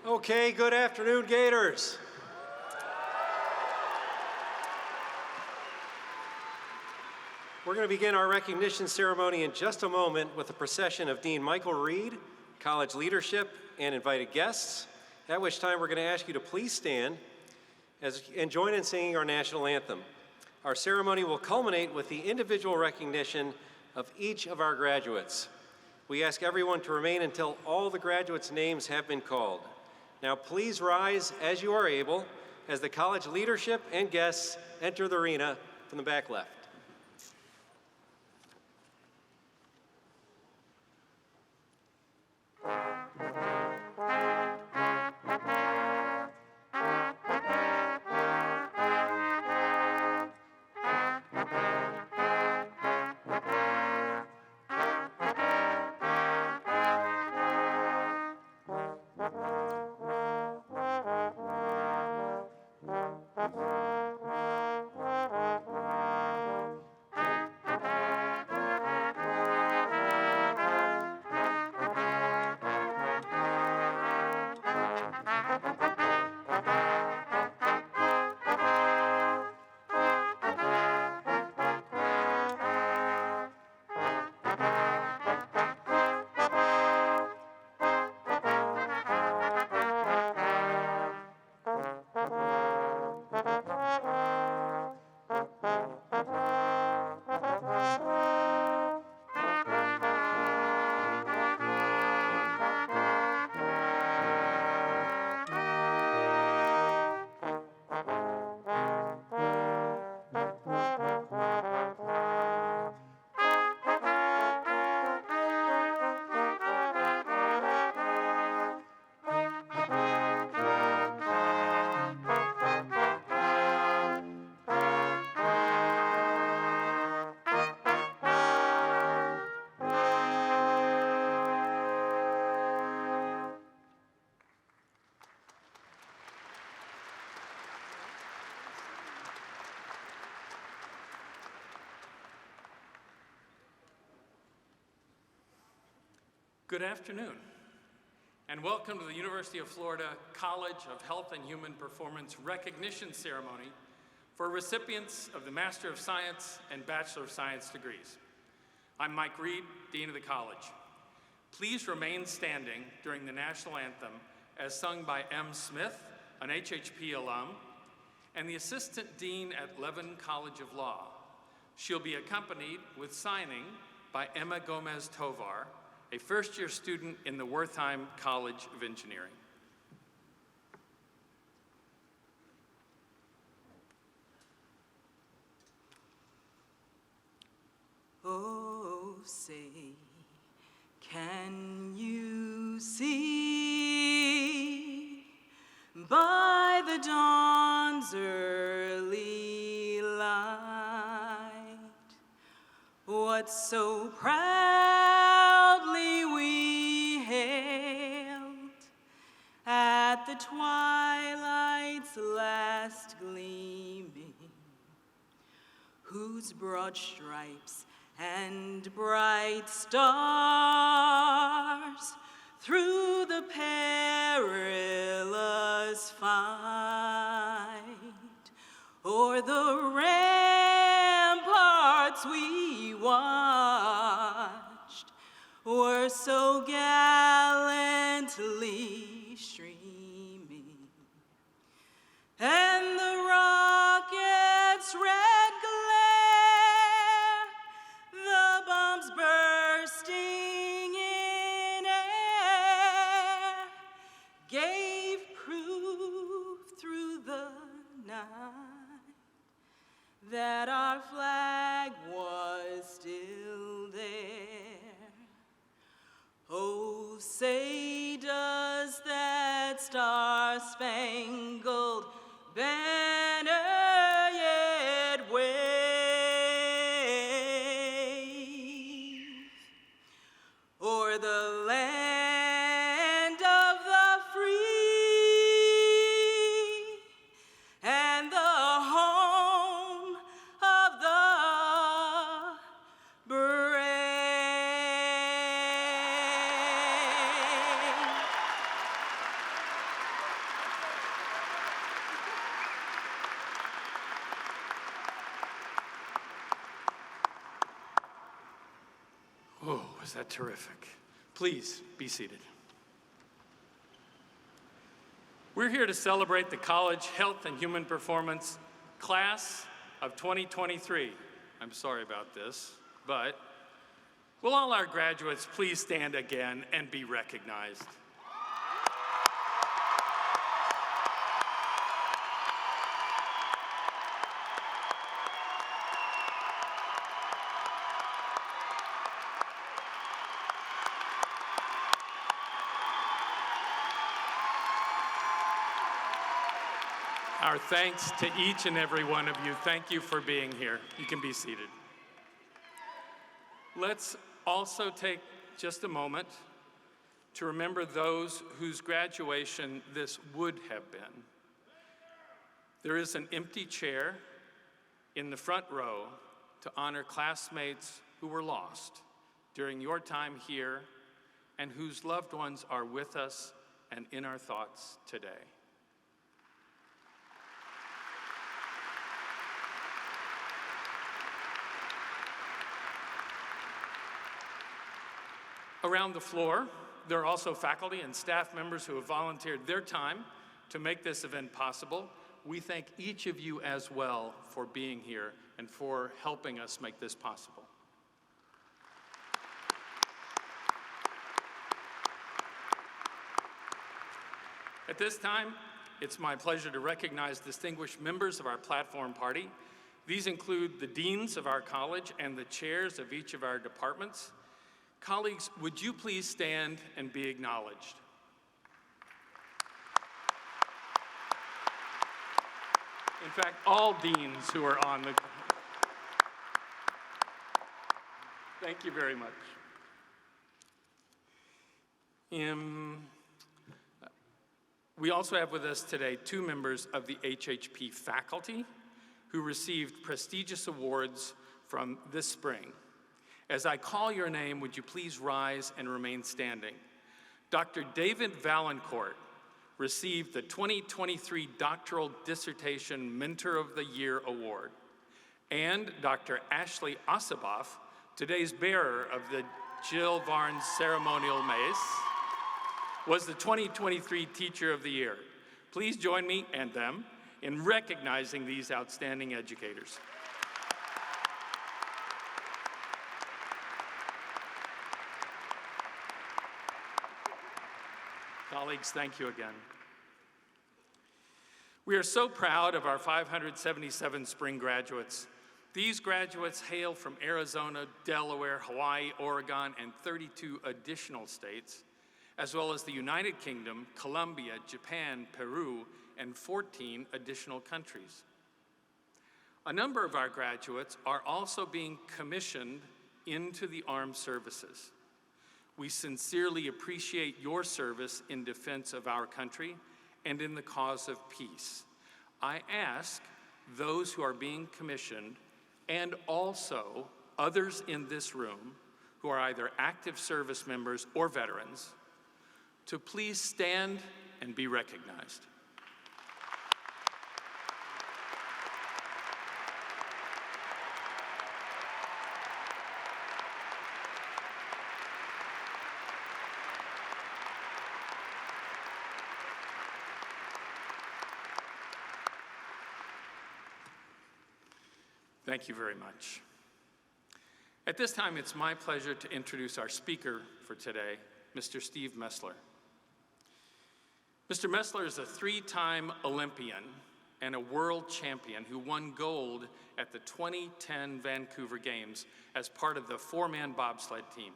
Okay, good afternoon, Gators. We're going to begin our recognition ceremony in just a moment with a procession of Dean Michael Reid, college leadership, and invited guests, at which time we're going to ask you to please stand and join in singing our national anthem. Our ceremony will culminate with the individual recognition of each of our graduates. We ask everyone to remain until all the graduates' names have been called. Now please rise as you are able as the college leadership and guests enter the arena from the back left. Good afternoon, and welcome to the University of Florida College of Health and Human Performance Recognition Ceremony for recipients of the Master of Science and Bachelor of Science degrees. I'm Mike Reid, Dean of the College. Please remain standing during the national anthem as sung by M. Smith, an HHP alum, and the Assistant Dean at Levin College of Law. She'll be accompanied with signing by Emma Gomez Tovar, a first-year student in the Wertheim College of Engineering. Oh, say, can you see by the dawn's early light what so proudly we hailed at the twilight's last gleaming, whose broad stripes and bright stars through the perilous fight o'er the ramparts we watched were so gallantly streaming, and the rocket's red glare, the bombs bursting in air, gave proof through the night that our flag was still there. Oh, say does that star-spangled banner yet wave o'er the land of the free and the home of the brave? that terrific? Please be seated. We're here to celebrate the College Health and Human Performance Class of 2023. I'm sorry about this, but will all our graduates please stand again and be recognized? Our thanks to each and every one of you. Thank you for being here. You can be seated. Let's also take just a moment to remember those whose graduation this would have been. There is an empty chair in the front row to honor classmates who were lost during your time here and whose loved ones are with us and in our thoughts today. Around the floor, there are also faculty and staff members who have volunteered their time to make this event possible. We thank each of you as well for being here and for helping us make this possible. At this time, it's my pleasure to recognize distinguished members of our platform party. These include the deans of our college and the chairs of each of our departments. Colleagues, would you please stand and be acknowledged? In fact, all deans who are on the... Thank you very much. We also have with us today two members of the HHP faculty who received prestigious awards from this spring. As I call your name, would you please rise and remain standing? Dr. David Valancourt received the 2023 Doctoral Dissertation Mentor of the Year Award. And Dr. Ashley Ossoboff, today's bearer of the Jill Varnes Ceremonial Mace, was the 2023 Teacher of the Year. Please join me and them in recognizing these outstanding educators. Colleagues, thank you again. We are so proud of our 577 spring graduates. These graduates hail from Arizona, Delaware, Hawaii, Oregon, and 32 additional states, as well as the United Kingdom, Colombia, Japan, Peru, and 14 additional countries. A number of our graduates are also being commissioned into the armed services. We sincerely appreciate your service in defense of our country and in the cause of peace. I ask those who are being commissioned and also others in this room who are either active service members or veterans to please stand and be recognized. Thank you very much. At this time, it's my pleasure to introduce our speaker for today, Mr. Steve Mesler. Mr. Mesler is a three-time Olympian and a world champion who won gold at the 2010 Vancouver Games as part of the four-man bobsled team.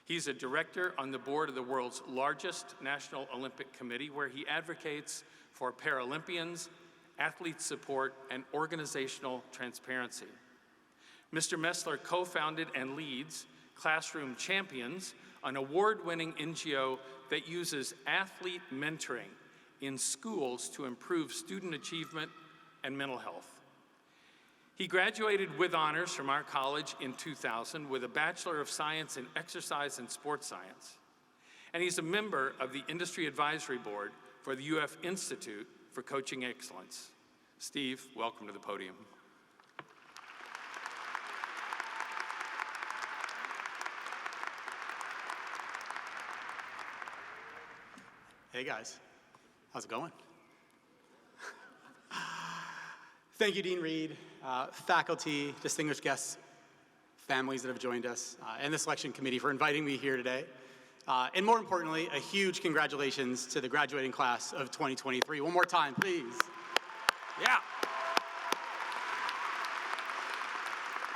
He's a director on the board of the world's largest National Olympic Committee, where he advocates for Paralympians, athlete support, and organizational transparency. Mr. Mesler co-founded and leads Classroom Champions, an award-winning NGO that uses athlete mentoring in schools to improve student achievement and mental health. He graduated with honors from our college in 2000 with a Bachelor of Science in Exercise and Sports Science. And he's a member of the Industry Advisory Board for the UF Institute for Coaching Excellence. Steve, welcome to the podium. Hey guys, how's it going? Thank you, Dean Reid, faculty, distinguished guests, families that have joined us, and the selection committee for inviting me here today. And more importantly, a huge congratulations to the graduating class of 2023. One more time, please. Yeah.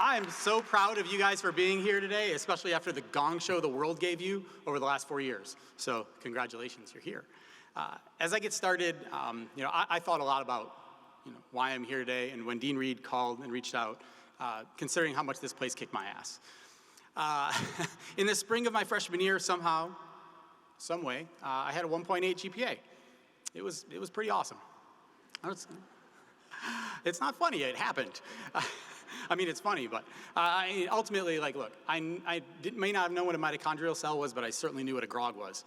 I am so proud of you guys for being here today, especially after the gong show the world gave you over the last 4 years. So congratulations, you're here. As I get started, I thought a lot about why I'm here today, and when Dean Reid called and reached out, considering how much this place kicked my ass. In the spring of my freshman year, somehow, some way, I had a 1.8 GPA. It was pretty awesome. It's not funny, it happened. I mean, it's funny, but ultimately, look, I may not have known what a mitochondrial cell was, but I certainly knew what a grog was.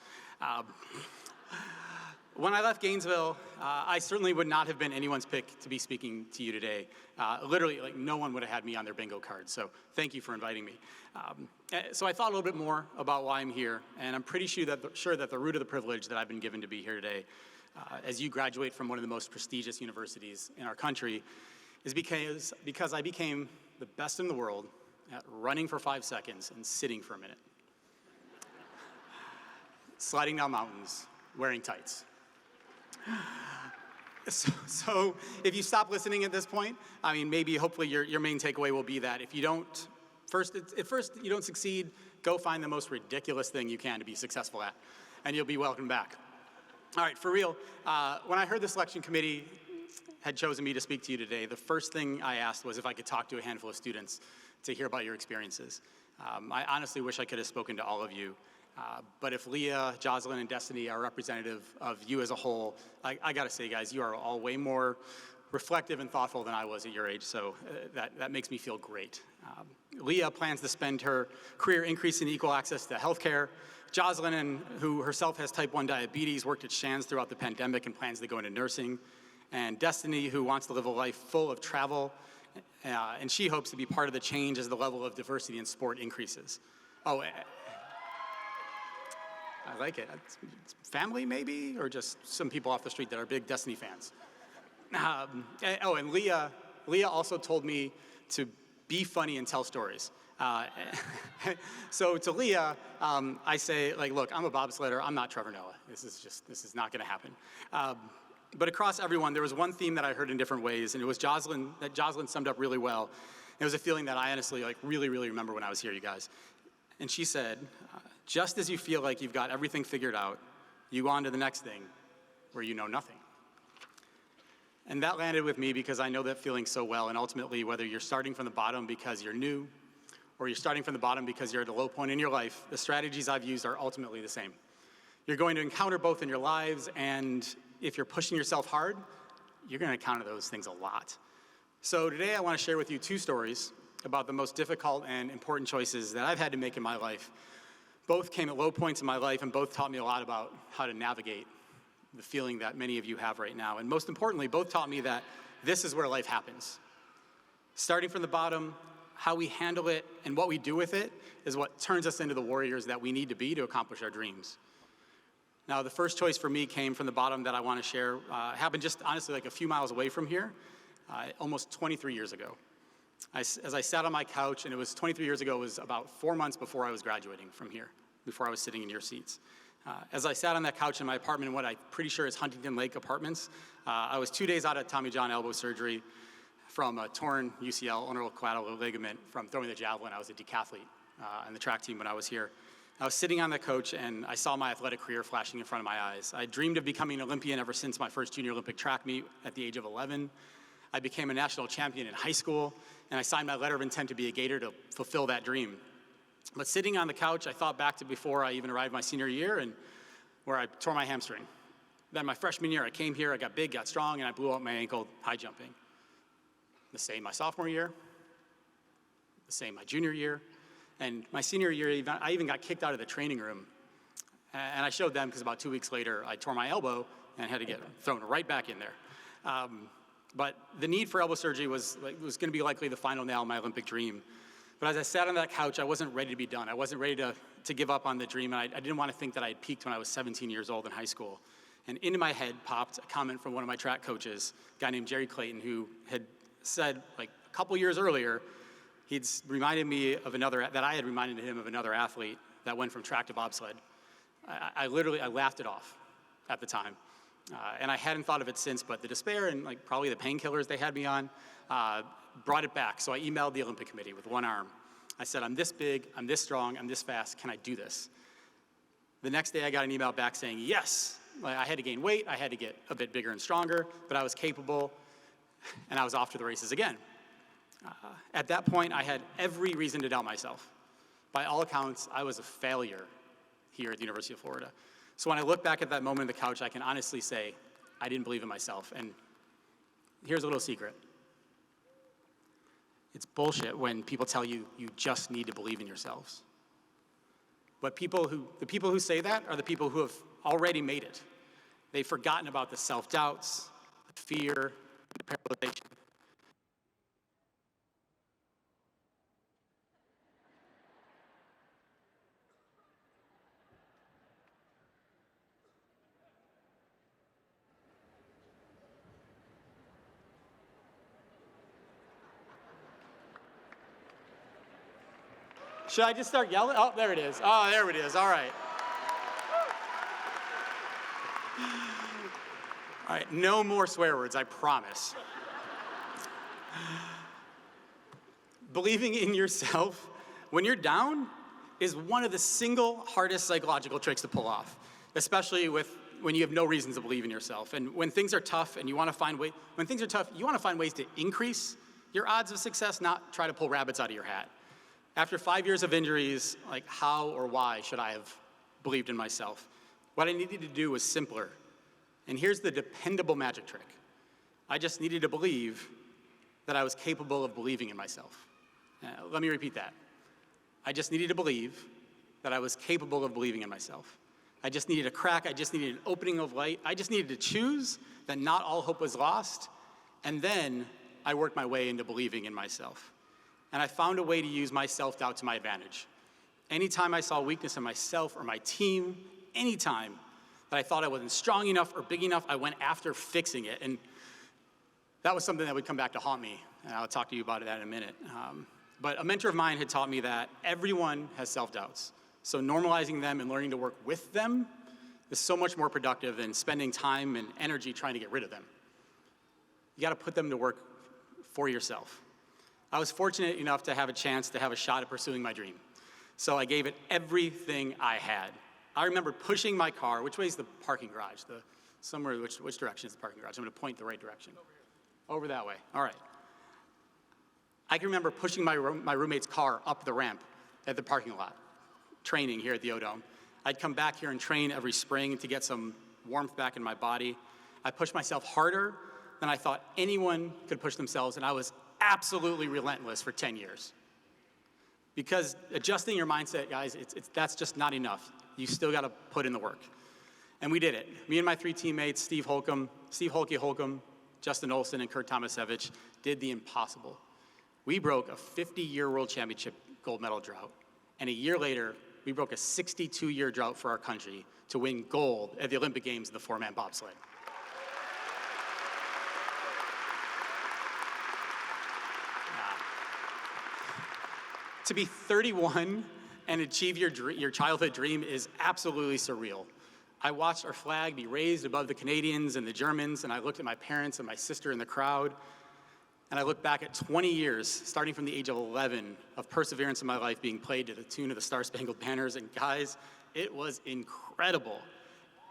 When I left Gainesville, I certainly would not have been anyone's pick to be speaking to you today. Literally, no one would have had me on their bingo card, so thank you for inviting me. So I thought a little bit more about why I'm here, and I'm pretty sure that the root of the privilege that I've been given to be here today, as you graduate from one of the most prestigious universities in our country, is because I became the best in the world at running for 5 seconds and sitting for a minute. Sliding down mountains, wearing tights. So if you stop listening at this point, maybe hopefully your main takeaway will be that if you don't, at first you don't succeed, go find the most ridiculous thing you can to be successful at, and you'll be welcome back. All right, for real, when I heard the selection committee had chosen me to speak to you today, the first thing I asked was if I could talk to a handful of students to hear about your experiences. I honestly wish I could have spoken to all of you, but if Leah, Jocelyn, and Destiny are representative of you as a whole, I gotta say, guys, you are all way more reflective and thoughtful than I was at your age, so that makes me feel great. Leah plans to spend her career increasing equal access to healthcare. Jocelyn, who herself has type 1 diabetes, worked at Shands throughout the pandemic and plans to go into nursing. And Destiny, who wants to live a life full of travel, and she hopes to be part of the change as the level of diversity in sport increases. Oh, I like it. It's family, maybe, or just some people off the street that are big Destiny fans. And Leah also told me to be funny and tell stories. So to Leah, I say, look, I'm a bobsledder. I'm not Trevor Noah. This is not going to happen. But across everyone, there was one theme that I heard in different ways, and it was Jocelyn summed up really well. It was a feeling that I honestly really, really remember when I was here, you guys. And she said, just as you feel like you've got everything figured out, you go on to the next thing where you know nothing. And that landed with me because I know that feeling so well, and ultimately, whether you're starting from the bottom because you're new, or you're starting from the bottom because you're at a low point in your life, the strategies I've used are ultimately the same. You're going to encounter both in your lives, and if you're pushing yourself hard, you're going to encounter those things a lot. So today I want to share with you 2 stories about the most difficult and important choices that I've had to make in my life. Both came at low points in my life, and both taught me a lot about how to navigate the feeling that many of you have right now. And most importantly, both taught me that this is where life happens. Starting from the bottom, how we handle it and what we do with it is what turns us into the warriors that we need to be to accomplish our dreams. Now, the first choice for me came from the bottom that I want to share. Happened just honestly a few miles away from here, almost 23 years ago. As I sat on my couch, and it was 23 years ago, it was about 4 months before I was graduating from here, before I was sitting in your seats. As I sat on that couch in my apartment in what I'm pretty sure is Huntington Lake Apartments, I was 2 days out of Tommy John elbow surgery from a torn UCL, ulnar collateral ligament, from throwing the javelin. I was a decathlete on the track team when I was here. I was sitting on the coach, and I saw my athletic career flashing in front of my eyes. I dreamed of becoming an Olympian ever since my first junior Olympic track meet at the age of 11. I became a national champion in high school, and I signed my letter of intent to be a Gator to fulfill that dream. But sitting on the couch, I thought back to before I even arrived my senior year, and where I tore my hamstring. Then my freshman year, I came here, I got big, got strong, and I blew out my ankle high jumping. The same my sophomore year, the same my junior year, and my senior year, I even got kicked out of the training room. And I showed them because about 2 weeks later, I tore my elbow and had to get thrown right back in there. But the need for elbow surgery was going to be likely the final nail in my Olympic dream. But as I sat on that couch, I wasn't ready to be done. I wasn't ready to give up on the dream, and I didn't want to think that I had peaked when I was 17 years old in high school. And into my head popped a comment from one of my track coaches, a guy named Jerry Clayton, who had said, like, a couple years earlier, he'd reminded me of that I had reminded him of another athlete that went from track to bobsled. I laughed it off at the time. And I hadn't thought of it since, but the despair and like probably the painkillers they had me on brought it back. So I emailed the Olympic Committee with one arm. I said, I'm this big, I'm this strong, I'm this fast, can I do this? The next day I got an email back saying, yes. I had to gain weight, I had to get a bit bigger and stronger, but I was capable, and I was off to the races again. At that point, I had every reason to doubt myself. By all accounts, I was a failure here at the University of Florida. So when I look back at that moment on the couch, I can honestly say, I didn't believe in myself. And here's a little secret. It's bullshit when people tell you you just need to believe in yourselves. But the people who say that are the people who have already made it. They've forgotten about the self-doubts, the fear, the paralyzation. Should I just start yelling? Oh, there it is. Oh, there it is. All right. All right, no more swear words, I promise. Believing in yourself when you're down is one of the single hardest psychological tricks to pull off, especially when you have no reasons to believe in yourself. And when things are tough and you want to find ways to increase your odds of success, not try to pull rabbits out of your hat. After 5 years of injuries, like how or why should I have believed in myself? What I needed to do was simpler. And here's the dependable magic trick. I just needed to believe that I was capable of believing in myself. Let me repeat that. I just needed to believe that I was capable of believing in myself. I just needed a crack. I just needed an opening of light. I just needed to choose that not all hope was lost. And then I worked my way into believing in myself. And I found a way to use my self-doubt to my advantage. Anytime I saw weakness in myself or my team, anytime that I thought I wasn't strong enough or big enough, I went after fixing it. And that was something that would come back to haunt me. And I'll talk to you about that in a minute. But a mentor of mine had taught me that everyone has self-doubts. So normalizing them and learning to work with them is so much more productive than spending time and energy trying to get rid of them. You gotta put them to work for yourself. I was fortunate enough to have a chance to have a shot at pursuing my dream. So I gave it everything I had. I remember pushing my car. Which way is the parking garage? Which direction is the parking garage? I'm gonna point the right direction. Over that way, all right. I can remember pushing my roommate's car up the ramp at the parking lot, training here at the O-Dome. I'd come back here and train every spring to get some warmth back in my body. I pushed myself harder than I thought anyone could push themselves, and I was absolutely relentless for 10 years. Because adjusting your mindset, guys, that's just not enough. You still gotta put in the work. And we did it. Me and my 3 teammates, Steve Holke Holcomb, Justin Olson, and Kurt Tomasevich, did the impossible. We broke a 50-year world championship gold medal drought. And a year later, we broke a 62-year drought for our country to win gold at the Olympic Games in the 4-man bobsled. To be 31 and achieve your childhood dream is absolutely surreal. I watched our flag be raised above the Canadians and the Germans, and I looked at my parents and my sister in the crowd, and I looked back at 20 years, starting from the age of 11, of perseverance in my life being played to the tune of the Star-Spangled Banners, and guys, it was incredible.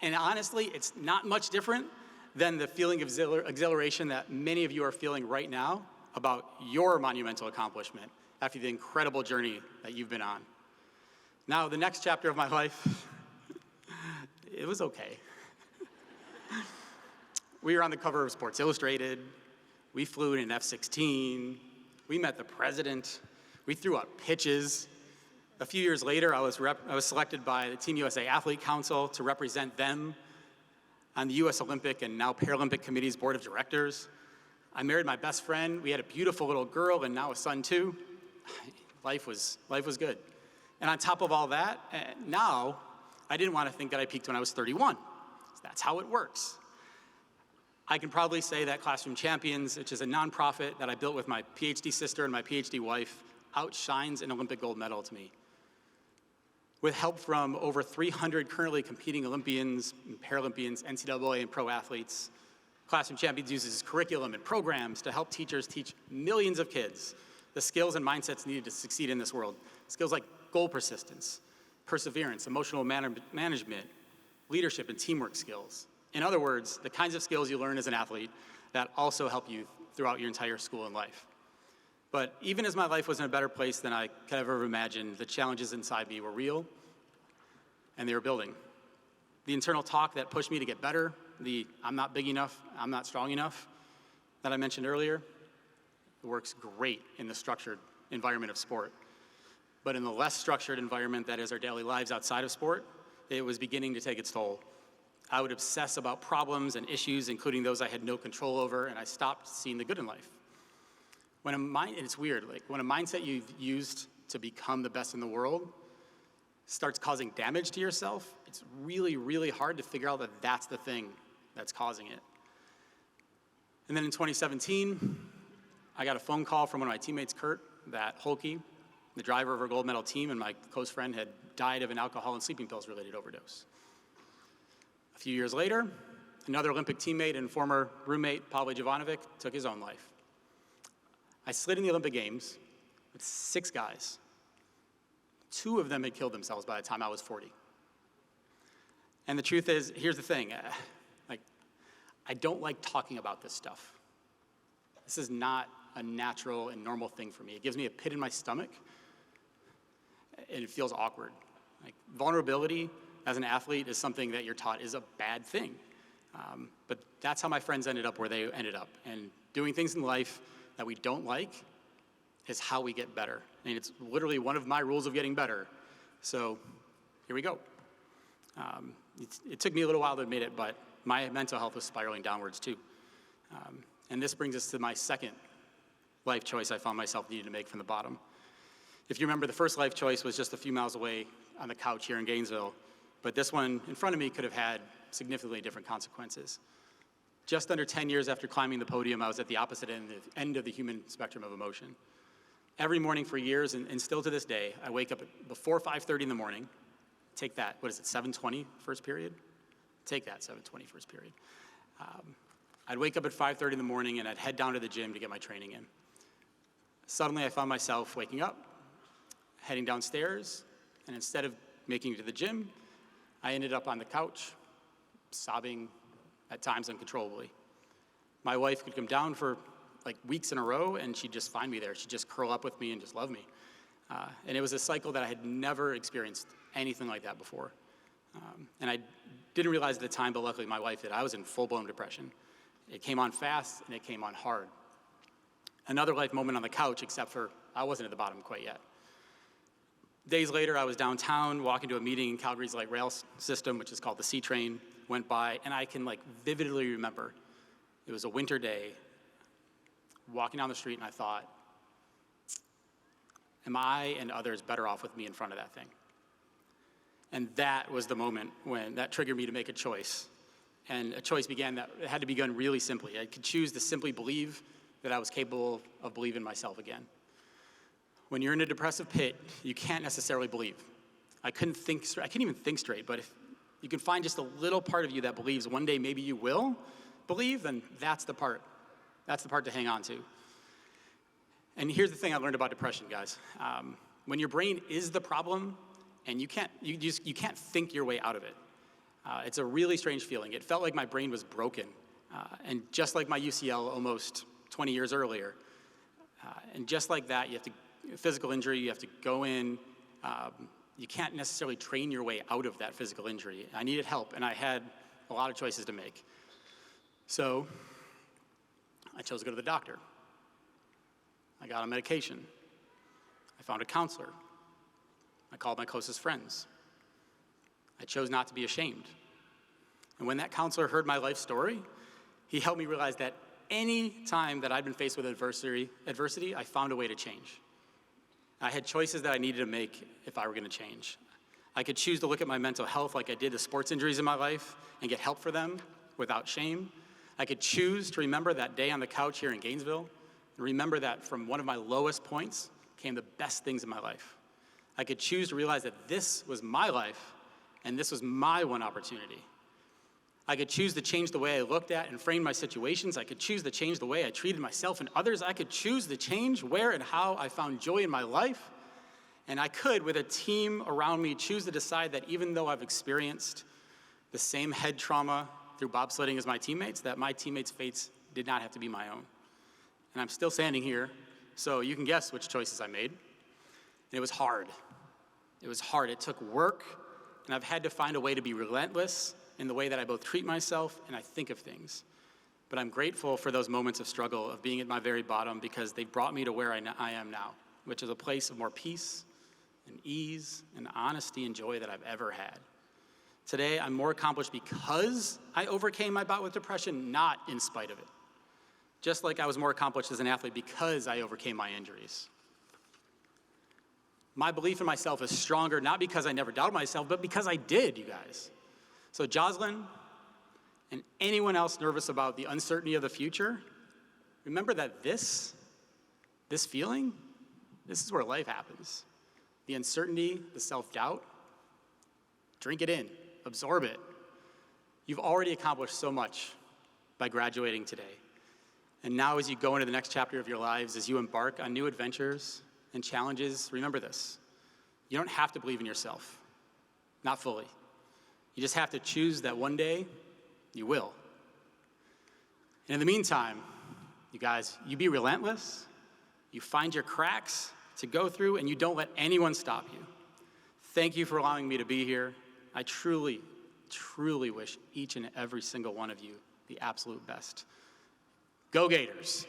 And honestly, it's not much different than the feeling of exhilaration that many of you are feeling right now about your monumental accomplishment after the incredible journey that you've been on. Now, the next chapter of my life, it was okay. We were on the cover of Sports Illustrated. We flew in an F-16. We met the president. We threw out pitches. A few years later, I was selected by the Team USA Athlete Council to represent them on the US Olympic and now Paralympic Committee's board of directors. I married my best friend. We had a beautiful little girl and now a son too. Life was good. And on top of all that, now, I didn't want to think that I peaked when I was 31. That's how it works. I can proudly say that Classroom Champions, which is a nonprofit that I built with my Ph.D. sister and my Ph.D. wife, outshines an Olympic gold medal to me. With help from over 300 currently competing Olympians, and Paralympians, NCAA, and pro athletes, Classroom Champions uses curriculum and programs to help teachers teach millions of kids the skills and mindsets needed to succeed in this world. Skills like goal persistence, perseverance, emotional management, leadership, and teamwork skills. In other words, the kinds of skills you learn as an athlete that also help you throughout your entire school and life. But even as my life was in a better place than I could have ever imagined, the challenges inside me were real, and they were building. The internal talk that pushed me to get better, the I'm not big enough, I'm not strong enough, that I mentioned earlier, it works great in the structured environment of sport. But in the less structured environment that is our daily lives outside of sport, it was beginning to take its toll. I would obsess about problems and issues, including those I had no control over, and I stopped seeing the good in life. And it's weird, like when a mindset you've used to become the best in the world starts causing damage to yourself, it's really, really hard to figure out that that's the thing that's causing it. And then in 2017, I got a phone call from one of my teammates, Kurt, that Holke, the driver of our gold medal team and my close friend, had died of an alcohol and sleeping pills related overdose. A few years later, another Olympic teammate and former roommate, Pavle Jovanovic, took his own life. I slid in the Olympic Games with 6 guys. 2 of them had killed themselves by the time I was 40. And the truth is, here's the thing, I don't like talking about this stuff. This is not a natural and normal thing for me. It gives me a pit in my stomach, and it feels awkward. Like, vulnerability as an athlete is something that you're taught is a bad thing. But that's how my friends ended up where they ended up. And doing things in life that we don't like is how we get better. I mean, it's literally one of my rules of getting better. So here we go. It took me a little while to admit it, but my mental health was spiraling downwards too. And this brings us to my second life choice I found myself needing to make from the bottom. If you remember, the first life choice was just a few miles away on the couch here in Gainesville, but this one in front of me could have had significantly different consequences. Just under 10 years after climbing the podium, I was at the opposite end of the human spectrum of emotion. Every morning for years, and still to this day, I wake up before 5:30 in the morning. Take that, 7:20 first period? Take that, 7:20 first period. I'd wake up at 5:30 in the morning and I'd head down to the gym to get my training in. Suddenly I found myself waking up, heading downstairs, and instead of making it to the gym, I ended up on the couch, sobbing at times uncontrollably. My wife could come down for like weeks in a row and she'd just find me there. She'd just curl up with me and just love me. And it was a cycle that I had never experienced anything like that before. And I didn't realize at the time, but luckily my wife did. I was in full-blown depression. It came on fast and it came on hard. Another life moment on the couch, except for I wasn't at the bottom quite yet. Days later, I was downtown walking to a meeting in Calgary's light rail system, which is called the C train, went by, and I can vividly remember. It was a winter day, walking down the street, and I thought, am I and others better off with me in front of that thing? And that was the moment when that triggered me to make a choice. And a choice that had to be done really simply. I could choose to simply believe that I was capable of believing myself again. When you're in a depressive pit, you can't necessarily believe. I couldn't even think straight, but if you can find just a little part of you that believes one day maybe you will believe, then that's the part. That's the part to hang on to. And here's the thing I learned about depression, guys. When your brain is the problem, and you can't think your way out of it. It's a really strange feeling. It felt like my brain was broken, and just like my UCL almost 20 years earlier. And just like that, physical injury, you have to go in. You can't necessarily train your way out of that physical injury. I needed help, and I had a lot of choices to make. So I chose to go to the doctor. I got on medication. I found a counselor. I called my closest friends. I chose not to be ashamed. And when that counselor heard my life story, he helped me realize that any time that I'd been faced with adversity, I found a way to change. I had choices that I needed to make if I were going to change. I could choose to look at my mental health like I did the sports injuries in my life and get help for them without shame. I could choose to remember that day on the couch here in Gainesville and remember that from one of my lowest points came the best things in my life. I could choose to realize that this was my life and this was my one opportunity. I could choose to change the way I looked at and framed my situations. I could choose to change the way I treated myself and others. I could choose to change where and how I found joy in my life. And I could, with a team around me, choose to decide that even though I've experienced the same head trauma through bobsledding as my teammates, that my teammates' fates did not have to be my own. And I'm still standing here, so you can guess which choices I made. And it was hard. It was hard. It took work, and I've had to find a way to be relentless in the way that I both treat myself and I think of things. But I'm grateful for those moments of struggle, of being at my very bottom, because they brought me to where I am now, which is a place of more peace and ease and honesty and joy that I've ever had. Today, I'm more accomplished because I overcame my bout with depression, not in spite of it. Just like I was more accomplished as an athlete because I overcame my injuries. My belief in myself is stronger, not because I never doubted myself, but because I did, you guys. So Jocelyn and anyone else nervous about the uncertainty of the future, remember that this feeling, this is where life happens. The uncertainty, the self-doubt, drink it in, absorb it. You've already accomplished so much by graduating today. And now as you go into the next chapter of your lives, as you embark on new adventures and challenges, remember this. You don't have to believe in yourself, not fully. You just have to choose that one day you will. And in the meantime, you guys, you be relentless, you find your cracks to go through, and you don't let anyone stop you. Thank you for allowing me to be here. I truly, truly wish each and every single one of you the absolute best. Go Gators!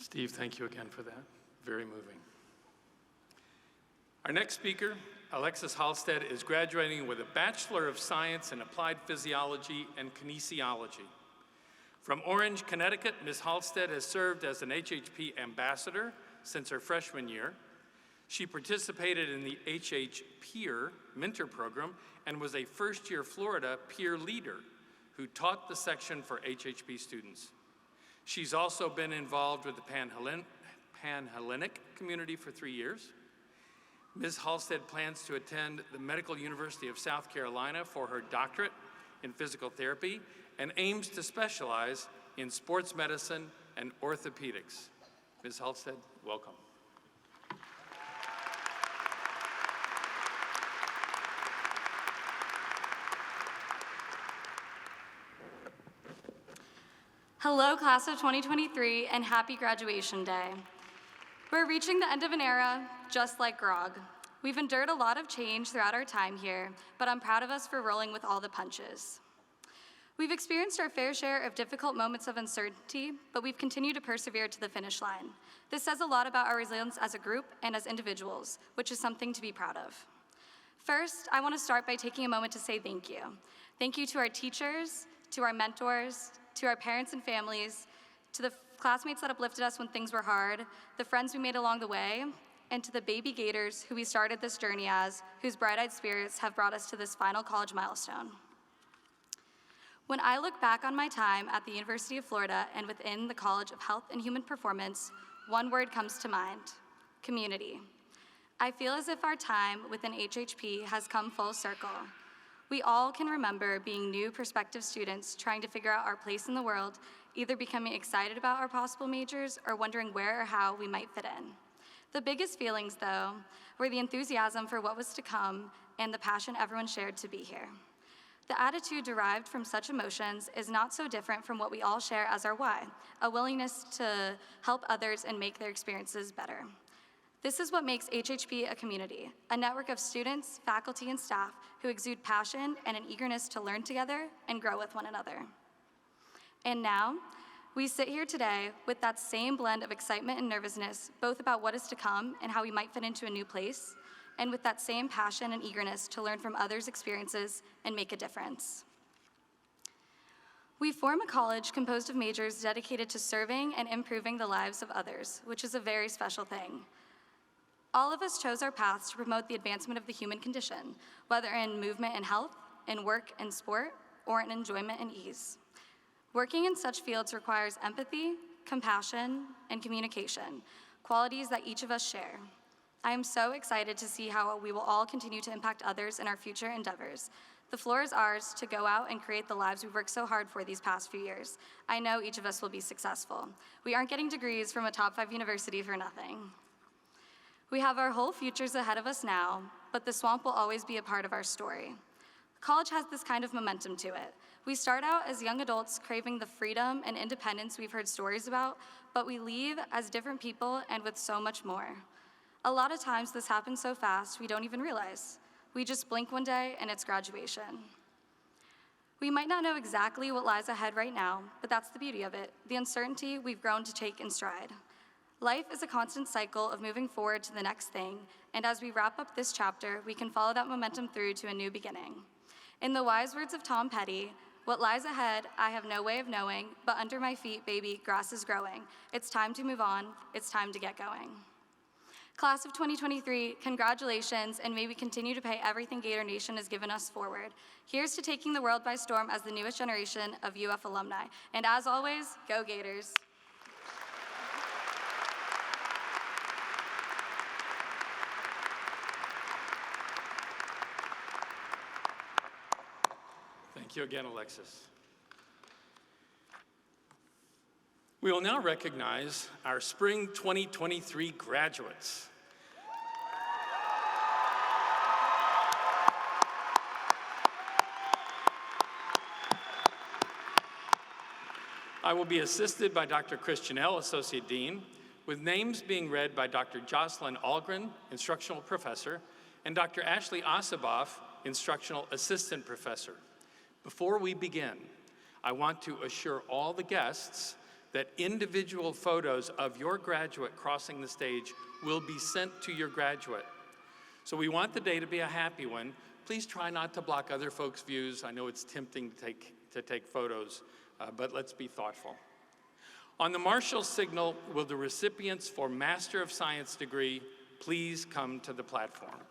Steve, thank you again for that. Very moving. Our next speaker, Alexis Halstead, is graduating with a Bachelor of Science in Applied Physiology and Kinesiology. From Orange, Connecticut, Ms. Halstead has served as an HHP ambassador since her freshman year. She participated in the HH Peer Mentor Program and was a first-year Florida peer leader who taught the section for HHP students. She's also been involved with the Pan-Hellenic community for 3 years. Ms. Halstead plans to attend the Medical University of South Carolina for her doctorate in physical therapy and aims to specialize in sports medicine and orthopedics. Ms. Halstead, welcome. Hello, class of 2023, and happy graduation day. We're reaching the end of an era just like Grog. We've endured a lot of change throughout our time here, but I'm proud of us for rolling with all the punches. We've experienced our fair share of difficult moments of uncertainty, but we've continued to persevere to the finish line. This says a lot about our resilience as a group and as individuals, which is something to be proud of. First, I want to start by taking a moment to say thank you. Thank you to our teachers, to our mentors, to our parents and families, to the classmates that uplifted us when things were hard, the friends we made along the way, and to the baby Gators who we started this journey as, whose bright-eyed spirits have brought us to this final college milestone. When I look back on my time at the University of Florida and within the College of Health and Human Performance, one word comes to mind: community. I feel as if our time within HHP has come full circle. We all can remember being new prospective students trying to figure out our place in the world, either becoming excited about our possible majors or wondering where or how we might fit in. The biggest feelings, though, were the enthusiasm for what was to come and the passion everyone shared to be here. The attitude derived from such emotions is not so different from what we all share as our why, a willingness to help others and make their experiences better. This is what makes HHP a community, a network of students, faculty, and staff who exude passion and an eagerness to learn together and grow with one another. And now, we sit here today with that same blend of excitement and nervousness, both about what is to come and how we might fit into a new place, and with that same passion and eagerness to learn from others' experiences and make a difference. We form a college composed of majors dedicated to serving and improving the lives of others, which is a very special thing. All of us chose our paths to promote the advancement of the human condition, whether in movement and health, in work and sport, or in enjoyment and ease. Working in such fields requires empathy, compassion, and communication, qualities that each of us share. I am so excited to see how we will all continue to impact others in our future endeavors. The floor is ours to go out and create the lives we've worked so hard for these past few years. I know each of us will be successful. We aren't getting degrees from a top 5 university for nothing. We have our whole futures ahead of us now, but the swamp will always be a part of our story. College has this kind of momentum to it. We start out as young adults craving the freedom and independence we've heard stories about, but we leave as different people and with so much more. A lot of times this happens so fast we don't even realize. We just blink one day and it's graduation. We might not know exactly what lies ahead right now, but that's the beauty of it, the uncertainty we've grown to take in stride. Life is a constant cycle of moving forward to the next thing, and as we wrap up this chapter, we can follow that momentum through to a new beginning. In the wise words of Tom Petty, "What lies ahead, I have no way of knowing, but under my feet, baby, grass is growing. It's time to move on, it's time to get going." Class of 2023, congratulations, and may we continue to pay everything Gator Nation has given us forward. Here's to taking the world by storm as the newest generation of UF alumni. And as always, go Gators. Thank you again, Alexis. We will now recognize our Spring 2023 graduates. I will be assisted by Dr. Christian L., Associate Dean, with names being read by Dr. Jocelyn Algren, Instructional Professor, and Dr. Ashley Oseboff, Instructional Assistant Professor. Before we begin, I want to assure all the guests that individual photos of your graduate crossing the stage will be sent to your graduate. So we want the day to be a happy one. Please try not to block other folks' views. I know it's tempting to take photos, but let's be thoughtful. On the Marshall signal, will the recipients for Master of Science degree please come to the platform?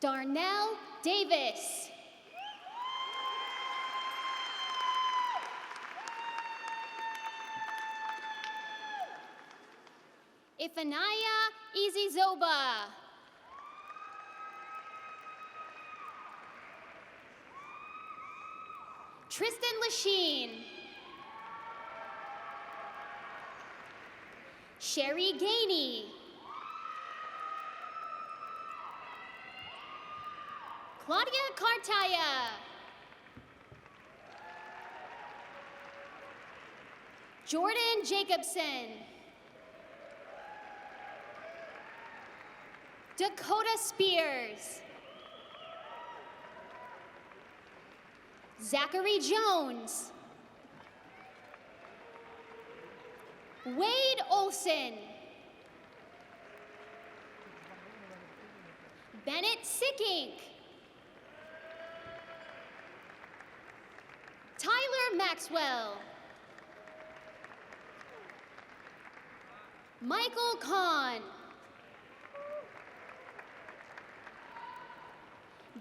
Darnell Davis. Ifanaya Izizoba. Tristan Lachine. Sherry Gainey. Claudia Cartaya. Jordan Jacobson. Dakota Spears. Zachary Jones. Wade Olson. Bennett Sickink. Tyler Maxwell. Michael Kahn.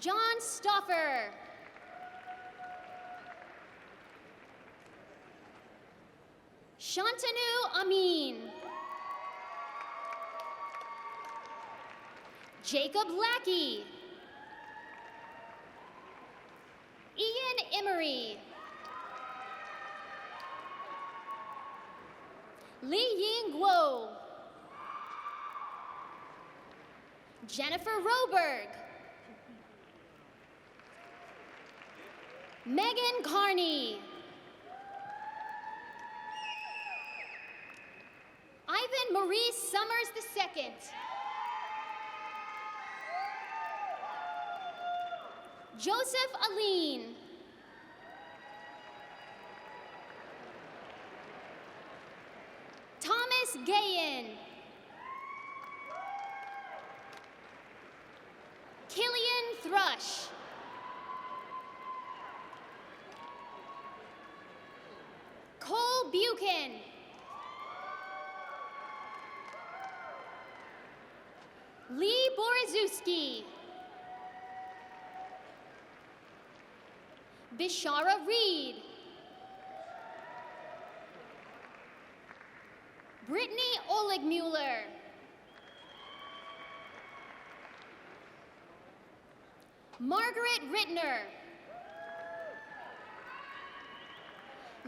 John Stoffer. Shantanu Amin. Jacob Lackey. Ian Emery. Li Ying Guo. Jennifer Roberg. Megan Carney. Ivan Maurice Summers II. Joseph Aline. Thomas Gayen. Killian Thrush. Cole Buchan. Lee Borozewski. Bishara Reed. Brittany Oligmuller. Margaret Rittner.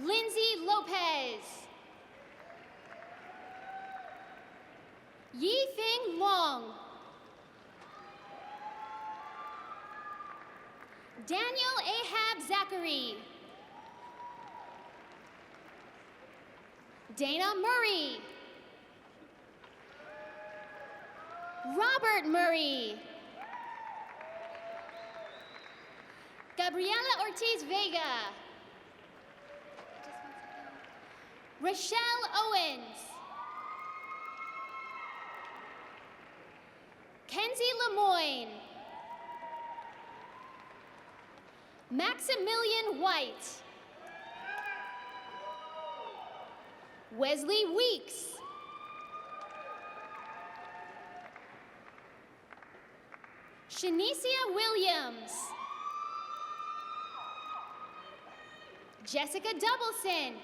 Lindsay Lopez. Yifeng Long. Daniel Ahab Zachary. Dana Murray. Robert Murray. Gabriela Ortiz Vega. Rochelle Owens. Kenzie Lemoyne. Maximilian White. Wesley Weeks. Shanicia Williams. Jessica Doubleson.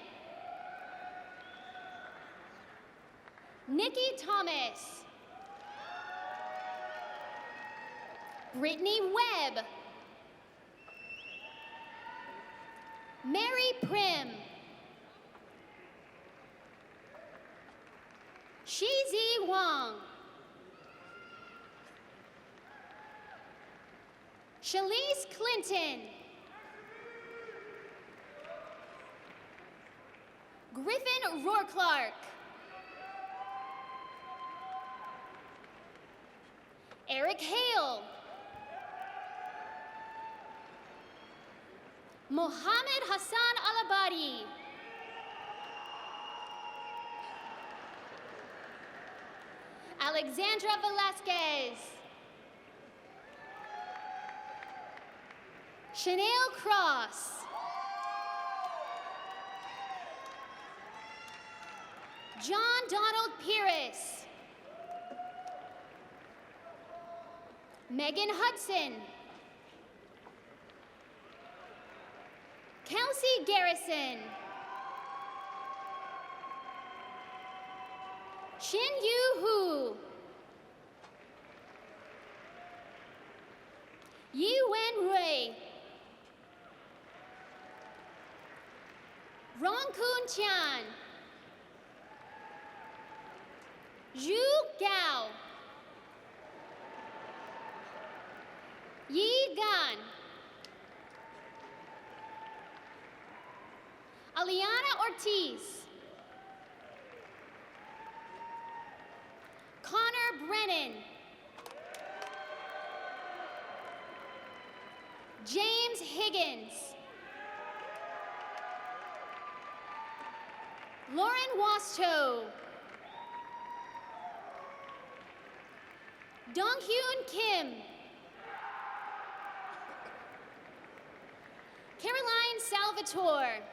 Nikki Thomas. Brittany Webb. Mary Prim. Shizi Wang. Shalise Clinton. Griffin Roarclark. Eric Hale. Mohammed Hassan Alabadi. Alexandra Velasquez. Chanel Cross. John Donald Pierce. Megan Hudson. Kelsey Garrison. Shin Yu Hu. Yi Wen Rui. Rong Kun Tian. Zhu Gao. Yi Gan. Aliana Ortiz. Connor Brennan. James Higgins. Lauren Wastow. Donghyun Kim. Caroline Salvatore.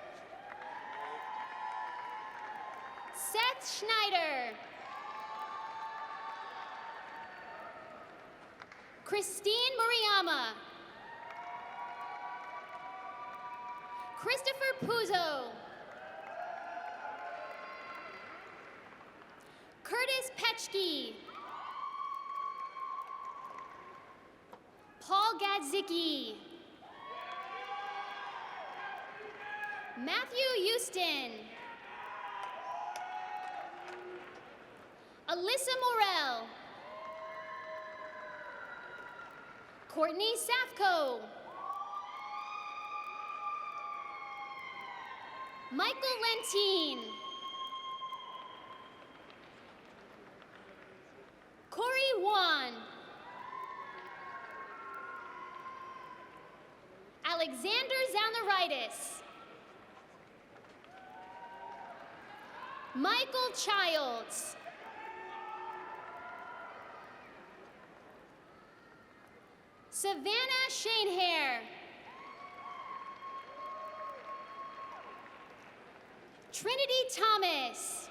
Seth Schneider. Christine Muriyama. Christopher Puzo. Curtis Petchke. Paul Gadzicki. Matthew Houston. Alyssa Morel. Courtney Safko. Michael Lentine. Corey Wan. Alexander Zaunaritis. Michael Childs. Savannah Shanehair. Trinity Thomas.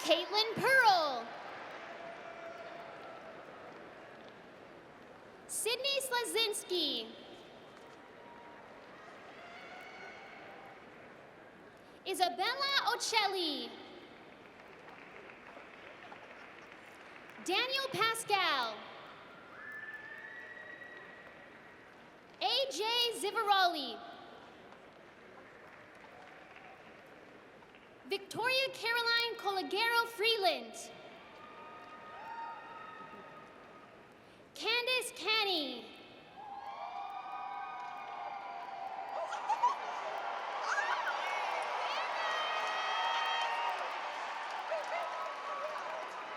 Caitlin Pearl. Sydney Slazinski. Isabella Ocelli. Daniel Pascal. AJ Zivaroli. Victoria Caroline Colagero Freeland. Candace Canny.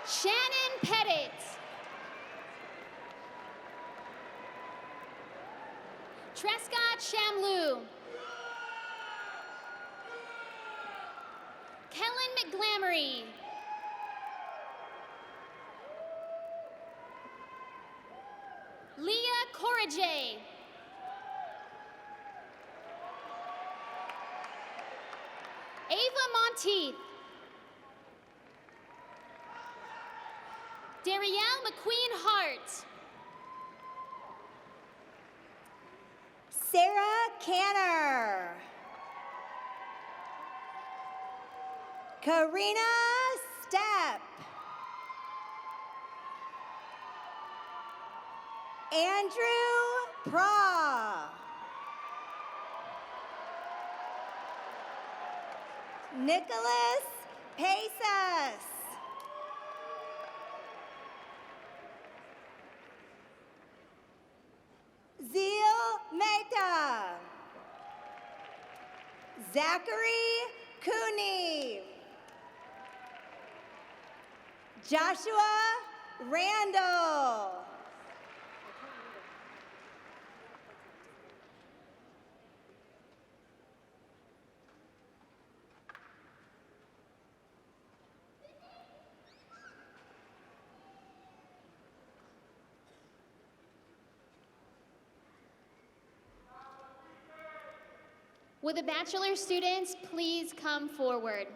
Shannon Pettit. Trescott Shamlou. Kellen McGlamory. Leah Corrigan. Ava Monteith. Darielle McQueen Hart. Sarah Canner. Karina Stepp. Andrew Pra. Nicholas Pesas. Zeal Mehta. Zachary Cooney. Joshua Randall. Would the bachelor students please come forward?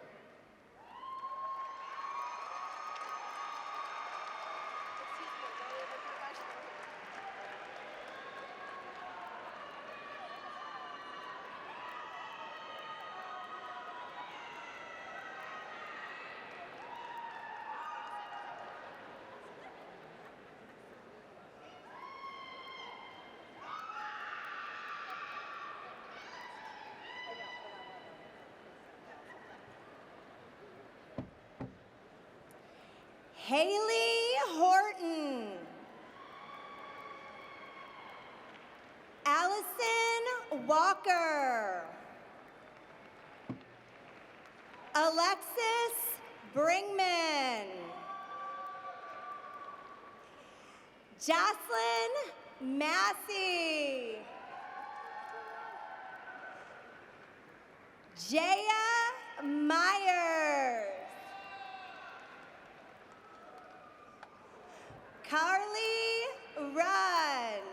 Haley Horton. Allison Walker. Alexis Bringman. Jocelyn Massey. Jaya Myers. Carly Run.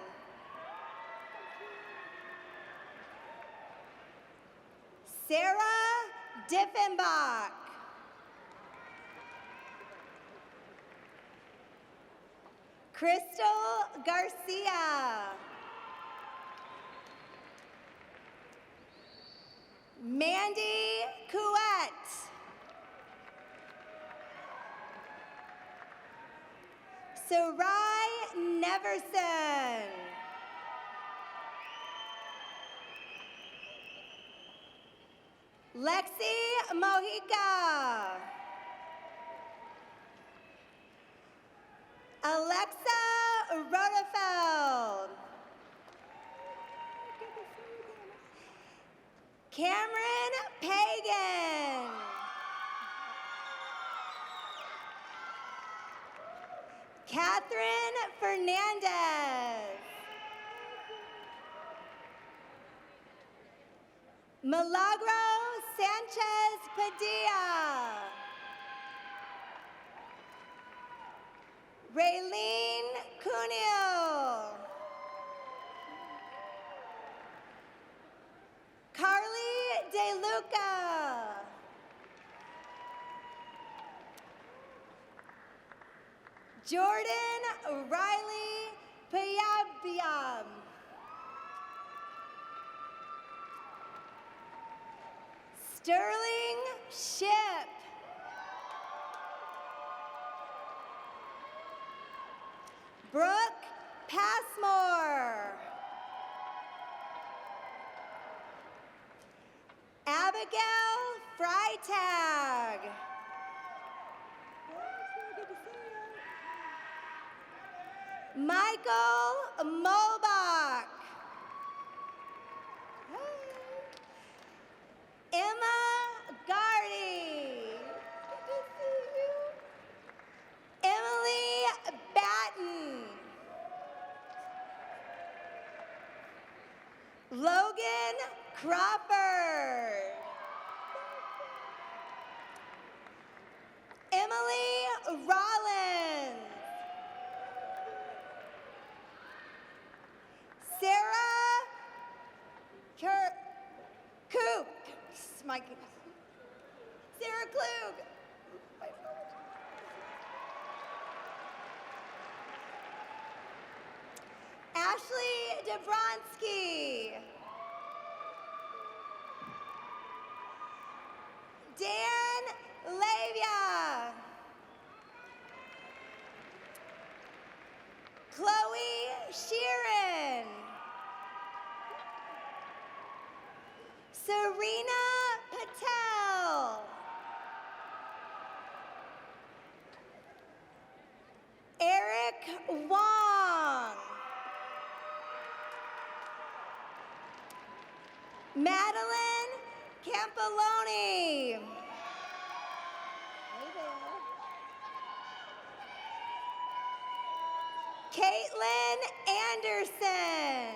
Sarah Diffenbach. Crystal Garcia. Mandy Couette. Sarai Neverson. Lexi Mojica. Alexa Rodefeld. Cameron Pagan. Catherine Fernandez. Milagro Sanchez Padilla. Raylene Cuneo. Carly De Luca. Jordan Riley Payabiam. Sterling Ship. Brooke Passmore. Abigail Freitag. Michael Mulbach. Emma Gardy. Good to see you. Emily Batten. Logan Crawford. Emily Rollins. Sarah Kook. Sarah Klug. Ashley Dabronsky. Dan Lavia. Chloe Sheeran. Serena Patel. Eric Wong. Madeline Campoloni. Hey there. Caitlin Anderson.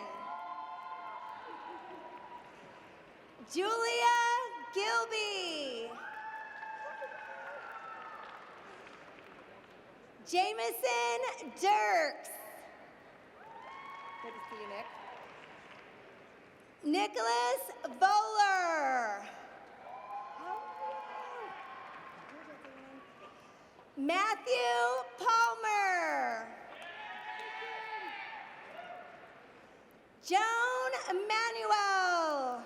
Julia Gilby. Jameson Dirks. Good to see you, Nick. Nicholas Bowler. Matthew Palmer. Joan Emmanuel.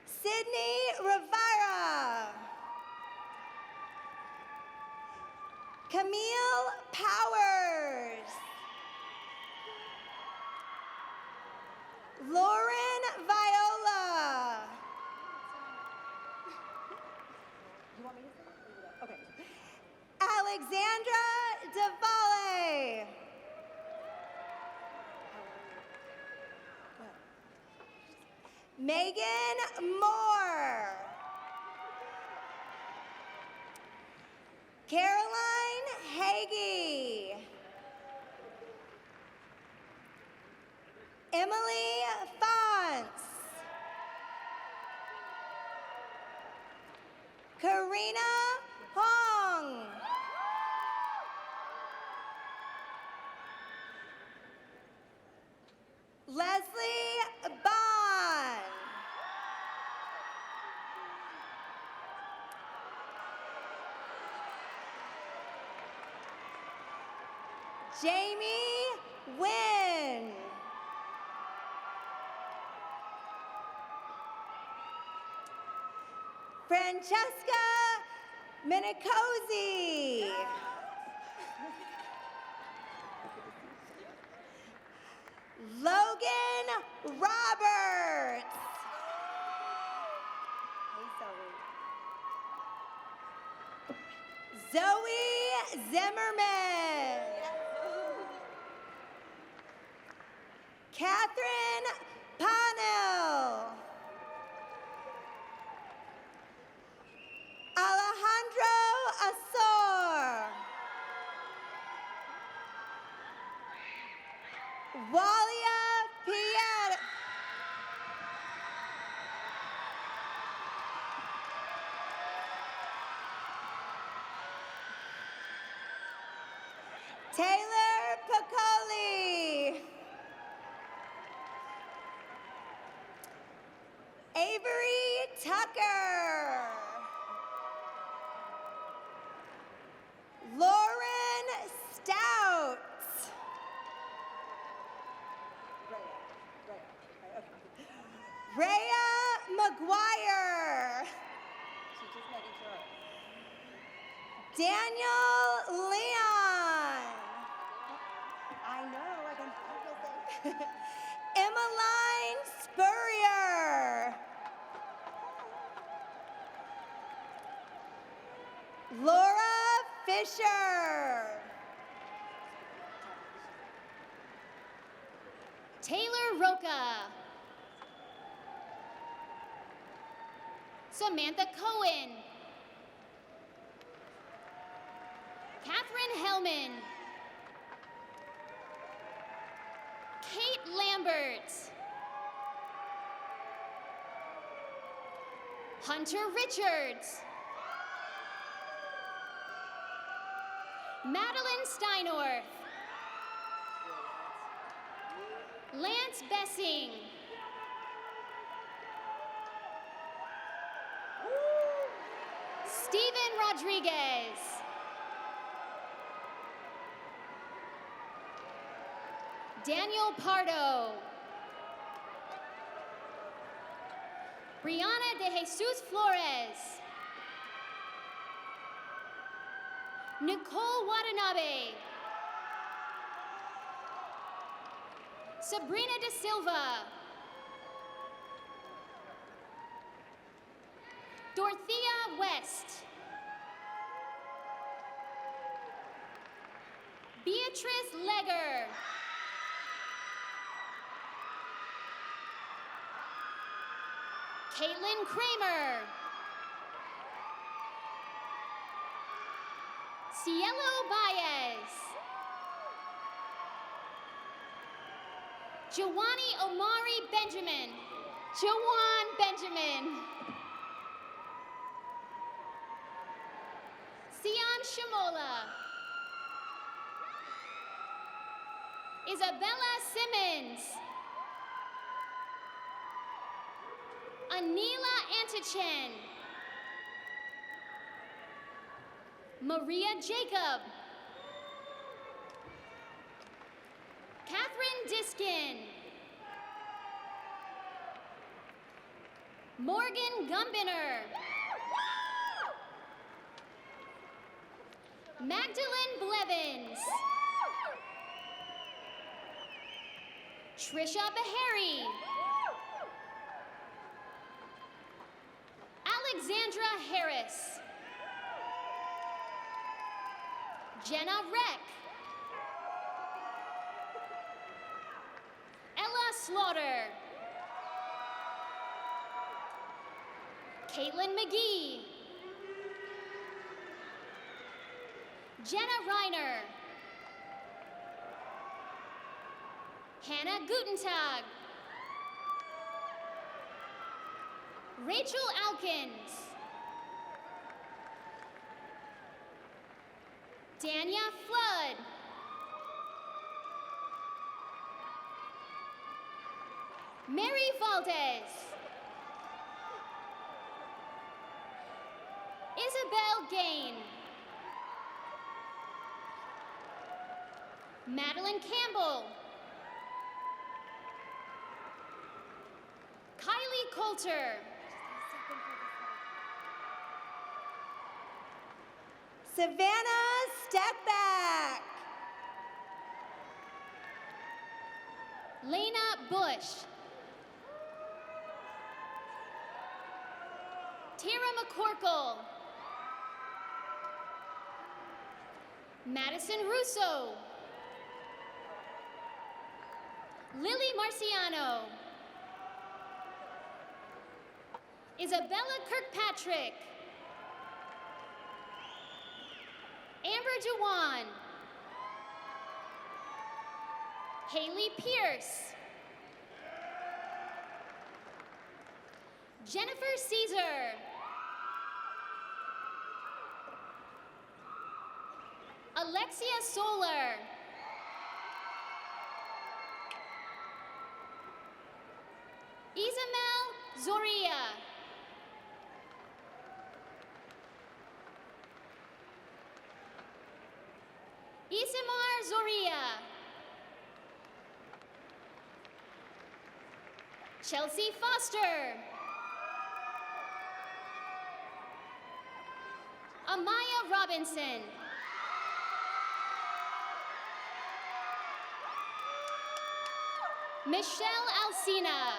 Sydney Rivera. Camille Powers. Lauren Viola. You want me to say it? Okay. Alexandra DeValle. Megan Moore. Caroline Hagee. Emily Fonts. Karina Hong. Leslie Bond. Jamie Wynn. Francesca Minicozy. Logan Roberts. Zoe Zimmerman. Catherine Panel. Alejandro Asor. Walia Piet. Taylor Piccoli. Avery Tucker. Lauren Stout. Rhea McGuire. Daniel Leon. I know, I can Emmeline Spurrier. Laura Fisher. Taylor Roca. Samantha Cohen. Catherine Hellman. Kate Lambert. Hunter Richards. Madeline Steinorth. Lance Bessing. Stephen Rodriguez. Daniel Pardo. Brianna de Jesus Flores. Nicole Watanabe. Sabrina De Silva. Dorothea West. Beatrice Legger. Caitlin Kramer. Cielo Baez. Jawani Omari Benjamin. Jawan Benjamin. Sion Shamola. Isabella Simmons. Anila Antichen. Maria Jacob. Catherine Diskin. Morgan Gumbiner. Magdalene Blevins. Trisha Beharry. Alexandra Harris. Jenna Reck. Ella Slaughter. Caitlin McGee. Jenna Reiner. Hannah Gutentag. Rachel Alkins. Dania Flood. Mary Valdez. Isabel Gain. Madeline Campbell. Kylie Coulter. Savannah Steckback. Lena Bush. Tara McCorkle. Madison Russo. Lily Marciano. Isabella Kirkpatrick. Amber Dewan. Haley Pierce. Jennifer Caesar. Alexia Solar. Isabel Zoria. Isamar Zoria. Chelsea Foster. Amaya Robinson. Michelle Alcina.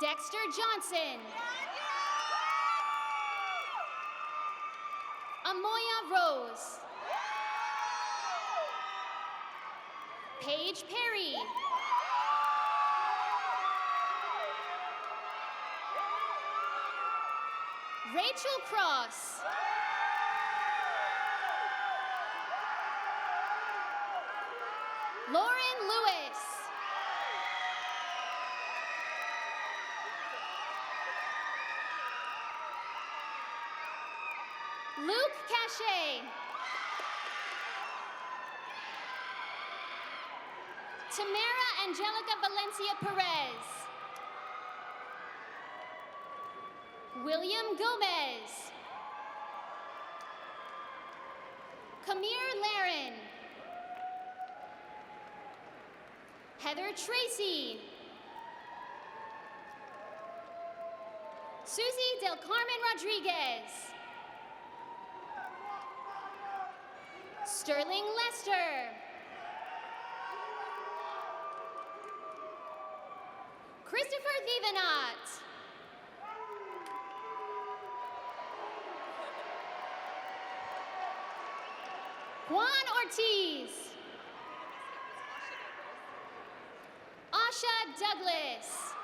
Dexter Johnson. Amoya Rose. Paige Perry. Rachel Cross. Lauren Lewis. Luke Cachet. Tamara Angelica Valencia Perez. William Gomez. Kamir Laren. Heather Tracy. Susie Del Carmen Rodriguez. Sterling Lester. Christopher Thivenot. Juan Ortiz. Asha Douglas.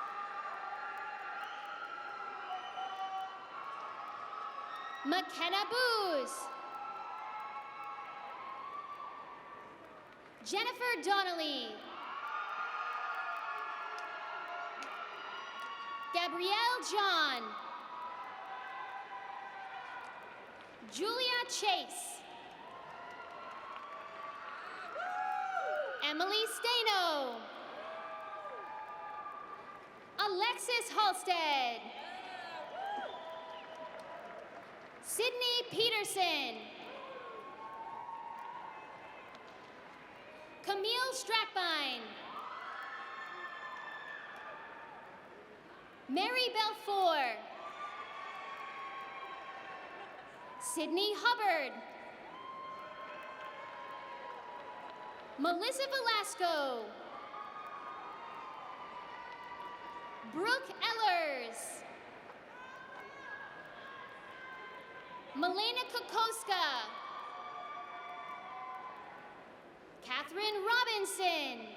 McKenna Booz. Jennifer Donnelly. Gabrielle John. Julia Chase. Emily Stano. Alexis Halstead. Sydney Peterson. Camille Strackbine. Mary Belfour. Sydney Hubbard. Melissa Velasco. Brooke Ellers. Melena Kokoska. Catherine Robinson.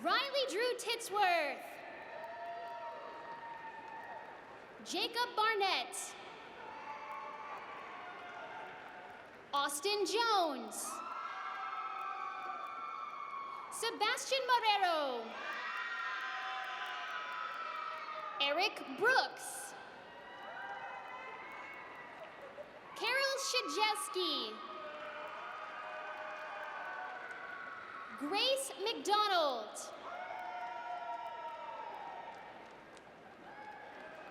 Riley Drew Titsworth. Jacob Barnett. Austin Jones. Sebastian Marrero. Eric Brooks. Carol Shajeski. Grace McDonald.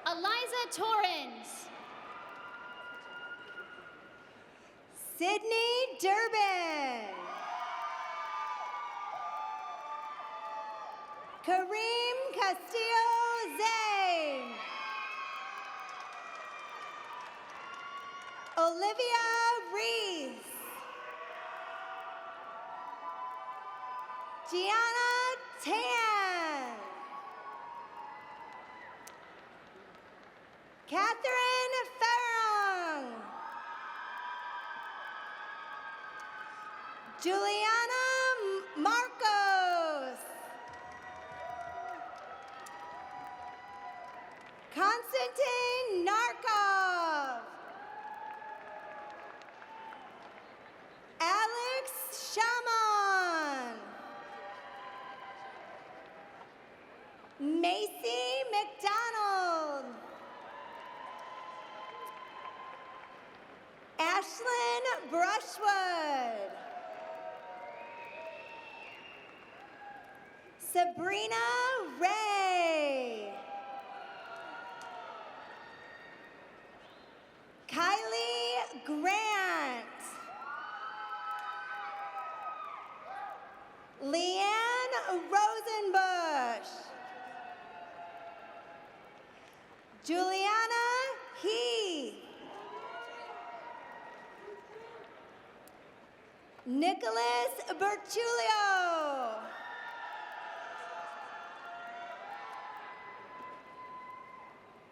Eliza Torrens. Sydney Durbin. Kareem Castillo Zane. Olivia Reese. Gianna Tan. Catherine Farrong. Juliana Marcos. Konstantin Narkov. Alex Shaman. Macy McDonald. Ashlyn Brushwood. Sabrina Ray. Kylie Grant. Leanne Rosenbush. Juliana Heath. Nicholas Bertulio.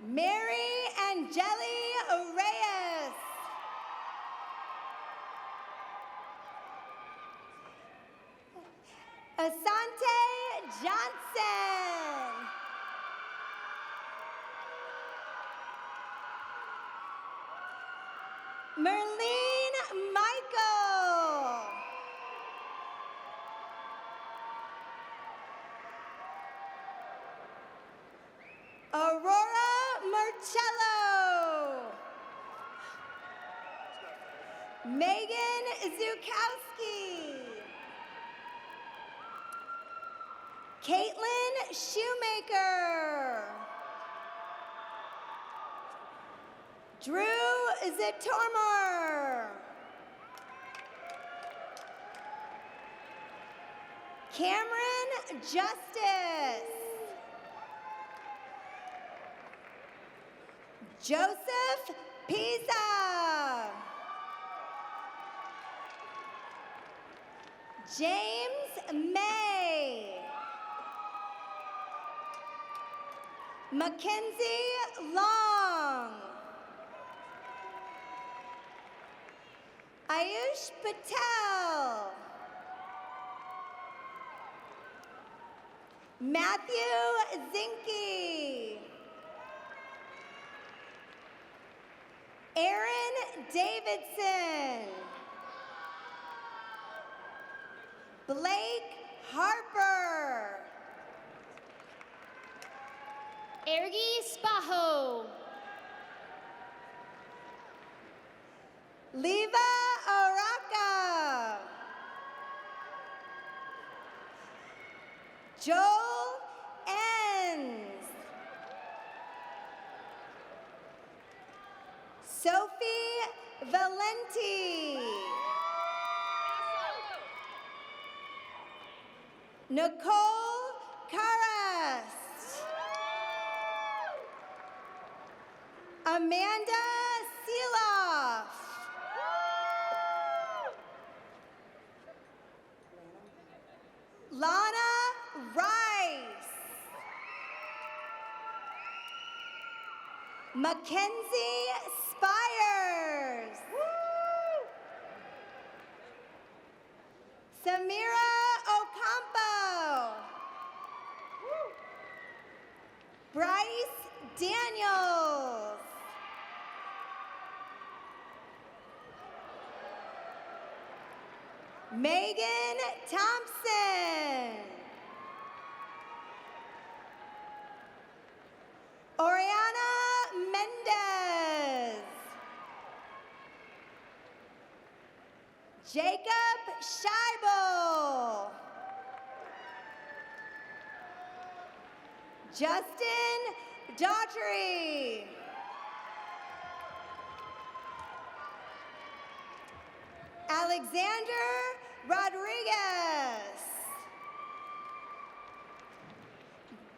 Mary Angeli Reyes. Asante Johnson. Merlene Michael. Aurora Marcello. Megan Zukowski. Caitlin Shoemaker. Drew Zitormer. Cameron Justice. Joseph Pisa. James May. Mackenzie Long. Ayush Patel. Matthew Zinke. Aaron Davidson. Blake Harper. Ergi Spaho. Leva Araka. Joel Enns. Sophie Valenti. Nicole Karas. Amanda Seeloff. Lana Rice. Mackenzie Spires. Samira Ocampo. Bryce Daniels. Megan Thompson. Oriana Mendez. Jacob Scheibel. Justin Daughtry. Alexander Rodriguez.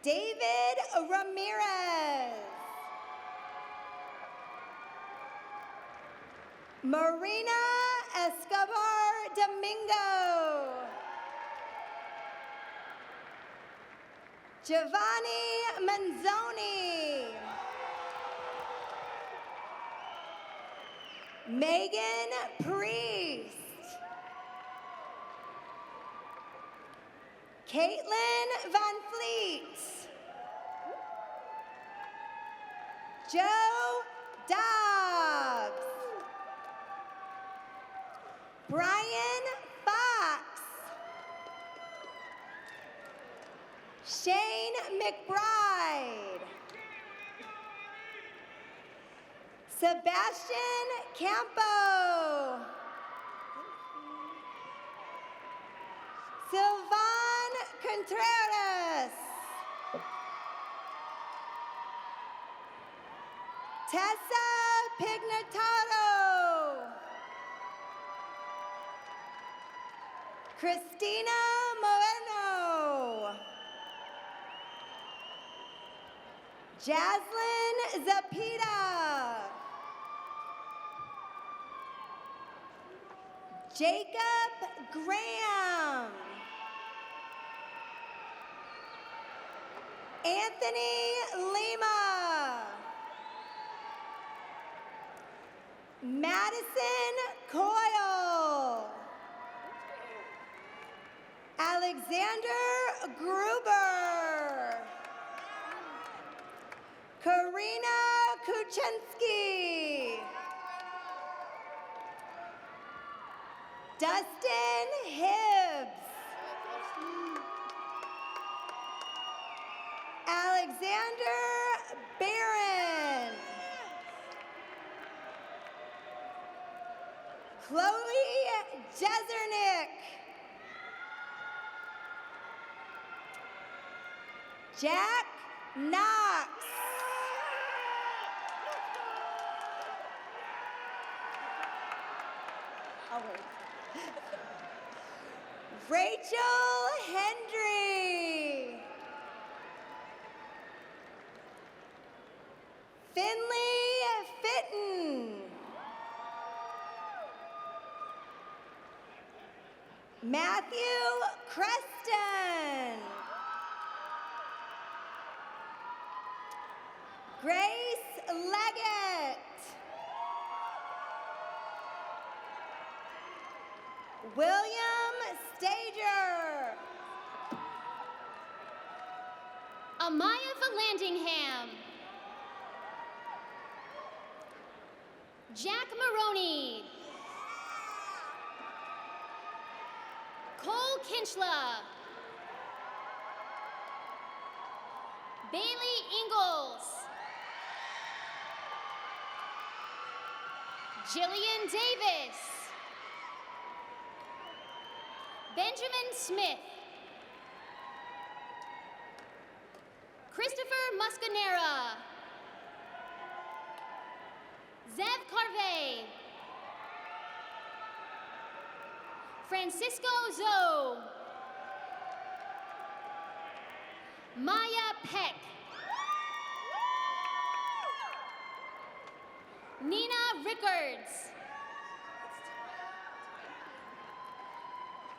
David Ramirez. Marina Escobar Domingo. Giovanni Manzoni. Megan Priest. Caitlin Van Fleet. Joe Dobbs. Brian Fox. Shane McBride. Sebastian Campo. Sylvan Contreras. Tessa Pignataro. Christina Moreno. Jaslyn Zapita. Jacob Graham. Anthony Lima. Madison Coyle. Alexander Gruber. Karina Kuczynski. Dustin Hibbs. Alexander Barron. Chloe Jezernick. Jack Knox. I'll wait. Rachel Hendry. Finley Fitton. Matthew Creston. Grace Leggett. William Stager. Amaya Vallandingham. Jack Maroney. Cole Kinchla. Bailey Ingalls. Jillian Davis. Benjamin Smith. Christopher Muscanera. Zev Carvey. Francisco Zoe. Maya Peck. Nina Rickards.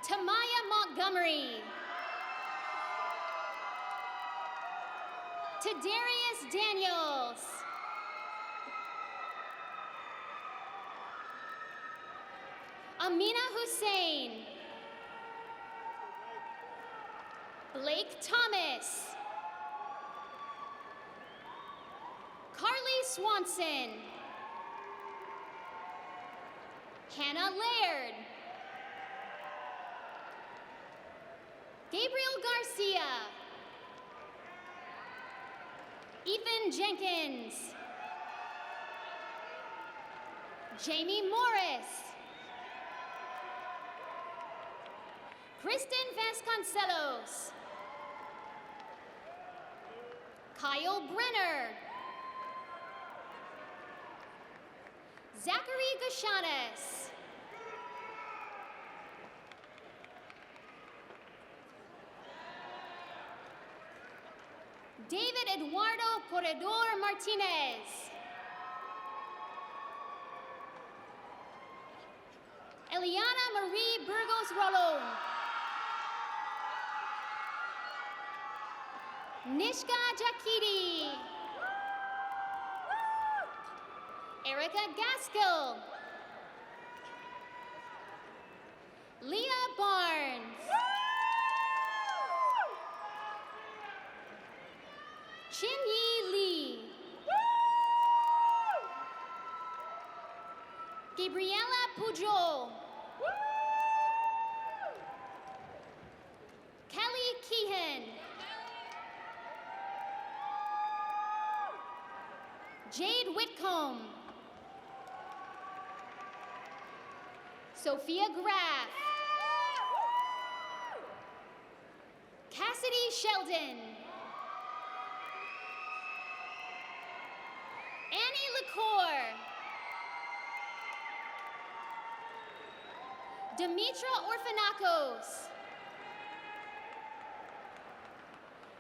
Tamaya Montgomery. Tadarius Daniels. Amina Hussein. Blake Thomas. Carly Swanson. Hannah Laird. Gabriel Garcia. Ethan Jenkins. Jamie Morris. Kristen Vasconcelos. Kyle Brenner. Zachary Gashanis. David Eduardo Corredor Martinez. Eliana Marie Burgos Rolón. Nishka Jakiti. Erica Gaskill. Leah Barnes. Chin-Yi Lee. Gabriela Pujol. Kelly Keehan. Jade Whitcomb. Sophia Graff. Cassidy Sheldon. Annie LaCour. Demetra Orphanakos.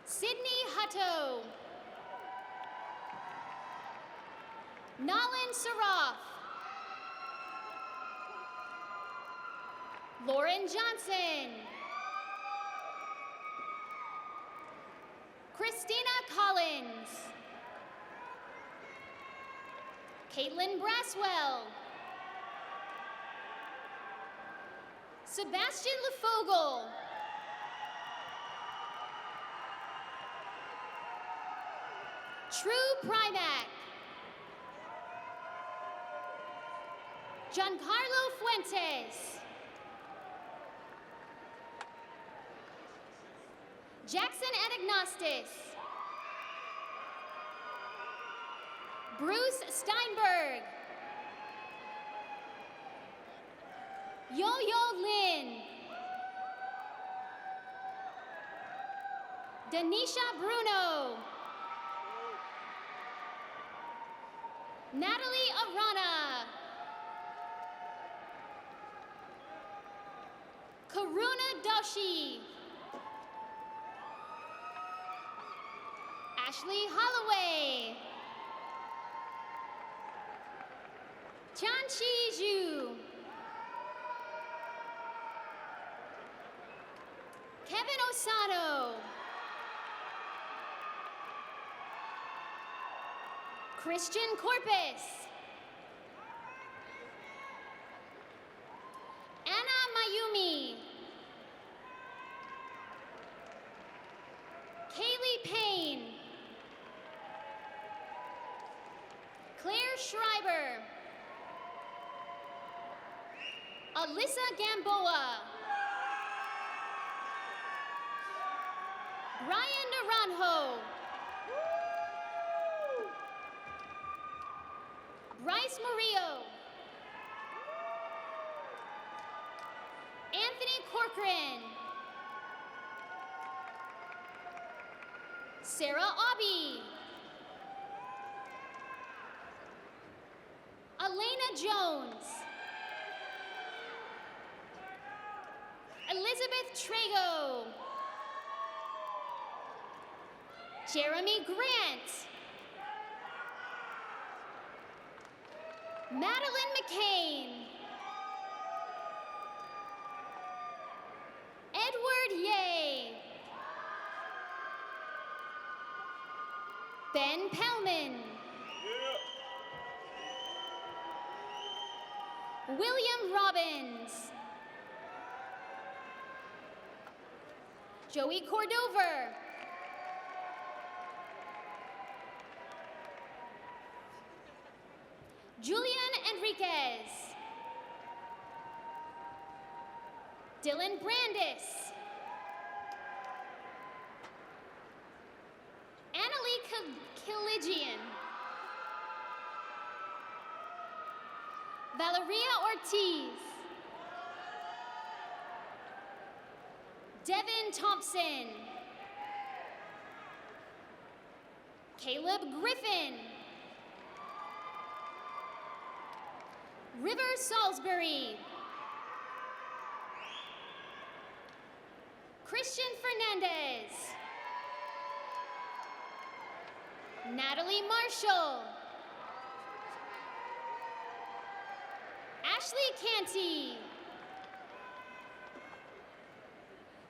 Sydney Hutto. Nalin Saraf. Lauren Johnson. Christina Collins. Caitlin Braswell. Sebastian LaFogel. True Primac. Giancarlo Fuentes. Jackson Anagnostis. Bruce Steinberg. Yo-Yo Lin. Denisha Bruno. Natalie Arana. Karuna Doshi. Ashley Holloway. Chanchi Zhu. Kevin Osano. Christian Corpus. Anna Mayumi. Kaylee Payne. Claire Schreiber. Alyssa Gamboa. Brian Naranjo. Bryce Murillo. Anthony Corcoran. Sarah Aubie. Elena Jones. Elizabeth Trago. Jeremy Grant. Madeline McCain. Edward Ye. Ben Pellman. William Robbins. Joey Cordover. Julian Enriquez. Dylan Brandis. Annalie Kiligian. Valeria Ortiz. Devin Thompson. Caleb Griffin. River Salisbury. Christian Fernandez. Natalie Marshall. Ashley Canty.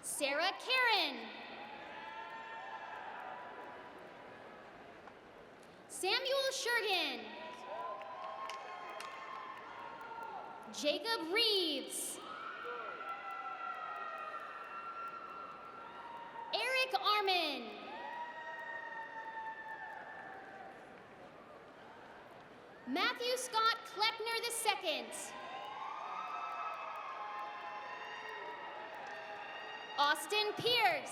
Sarah Karen. Samuel Shergan. Jacob Reeves. Eric Armin. Matthew Scott Kleckner II. Austin Pierce.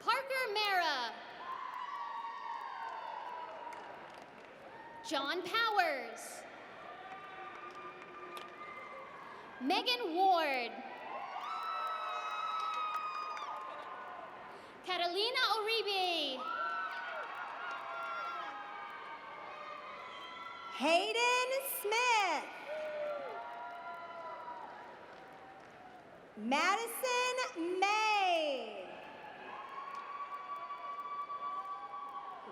Parker Mara. John Powers. Megan Ward. Catalina Uribe. Hayden Smith. Madison May.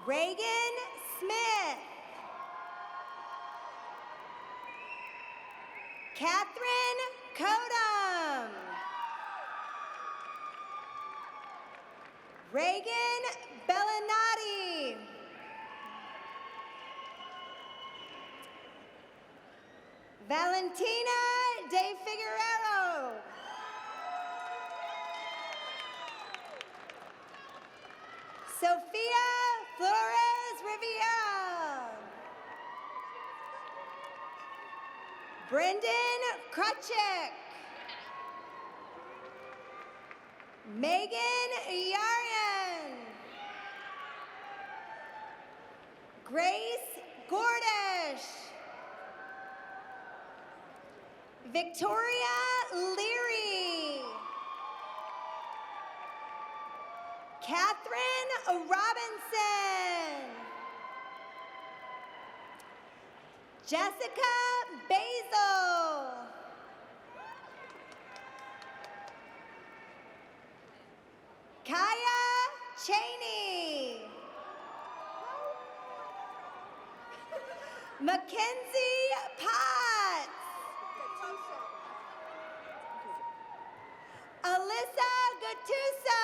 Reagan Smith. Catherine Kodum. Reagan Bellinati. Valentina De Figueroa. Sophia Flores Riviera. Brendan Krutchik. Megan Yarian. Grace Gordish. Victoria Leary. Catherine Robinson. Jessica Basil. Kaya Cheney. Mackenzie Potts. Alyssa Gattuso.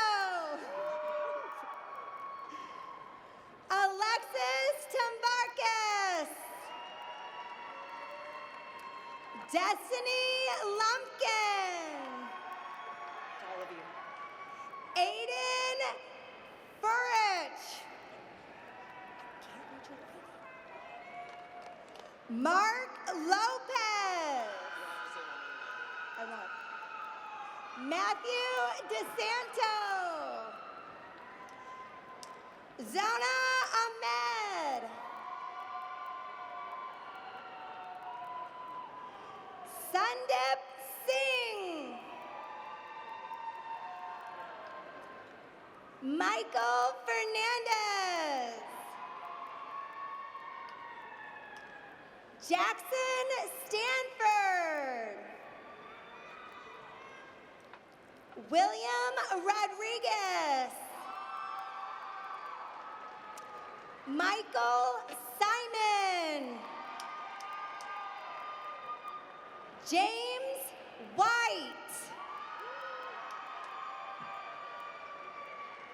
Alexis Tambarkis. Destiny Lumpkin. All of you. Aiden Furich. Mark Lopez. I won't. Matthew DeSanto. Zona Ahmed. Sundip Singh. Michael Fernandez. Jackson Stanford. William Rodriguez. Michael Simon. James White.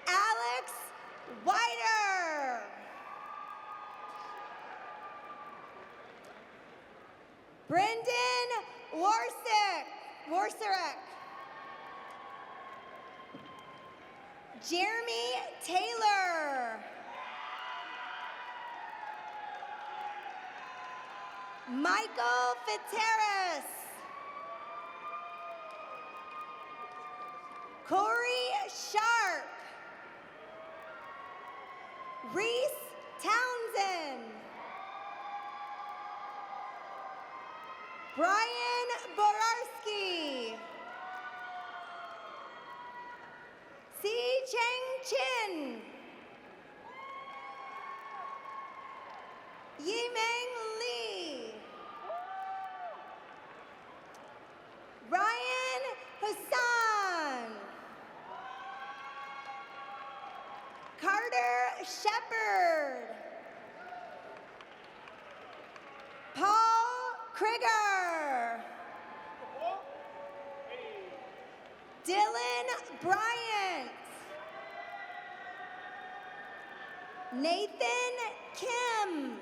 Alex Whiter. Brendan Warsick. Jeremy Taylor. Michael Fitzharris. Corey Sharp. Reese Townsend. Brian Borarski. Si Cheng Chin. Yimeng Lee. Ryan Hassan. Shepard. Paul Krieger. Dylan Bryant. Nathan Kim.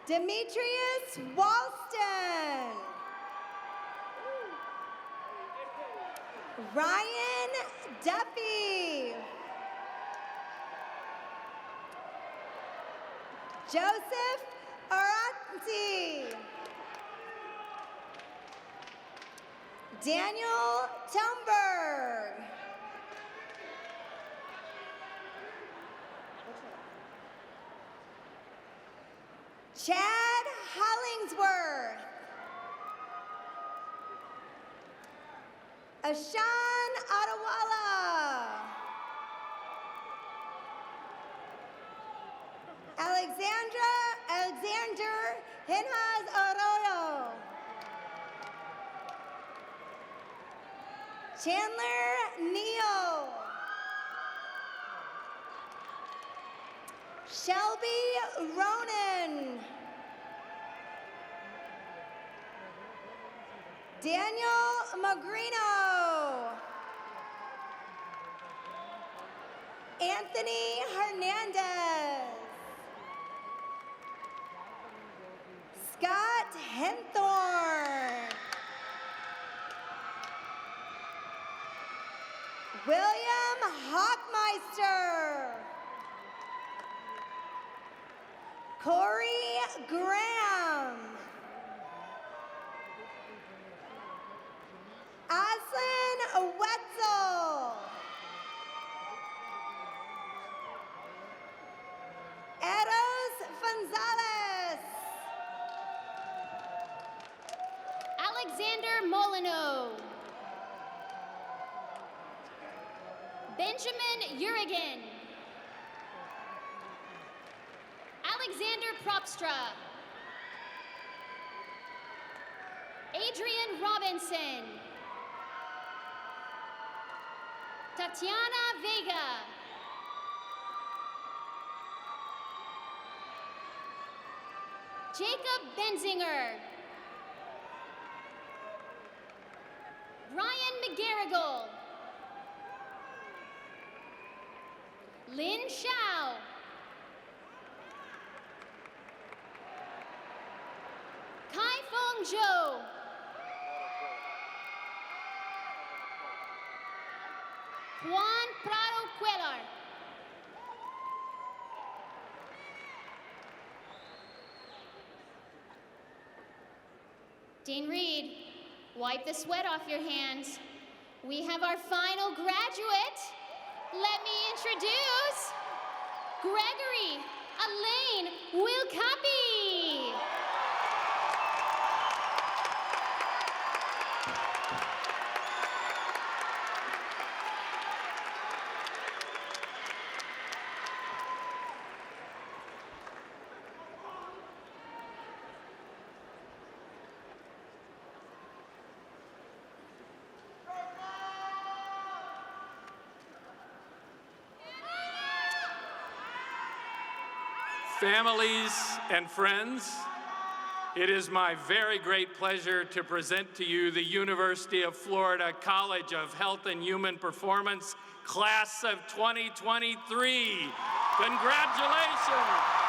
Demetrius Walston. Ryan Duffy. Joseph Aranti. Daniel Tomberg. Chad Hollingsworth. Ashan Adewala. Alexander Hinhas Arroyo. Chandler Neal. Shelby Ronan. Daniel Magrino. Anthony Hernandez. Scott Henthorn. William Hockmeister. Corey Graham. Aslan Wetzel. Eros Gonzalez. Alexander Molyneux. Benjamin Urigan. Alexander Propstra. Adrian Robinson. Tatiana Vega. Jacob Benzinger. Ryan McGarrigle. Lin Shao. Kai Feng Zhou. Juan Prado Cuellar. Dean Reid, wipe the sweat off your hands. We have our final graduate. Let me introduce Gregory Elaine Wilcapi. Families and friends, it is my very great pleasure to present to you the University of Florida College of Health and Human Performance Class of 2023. Congratulations!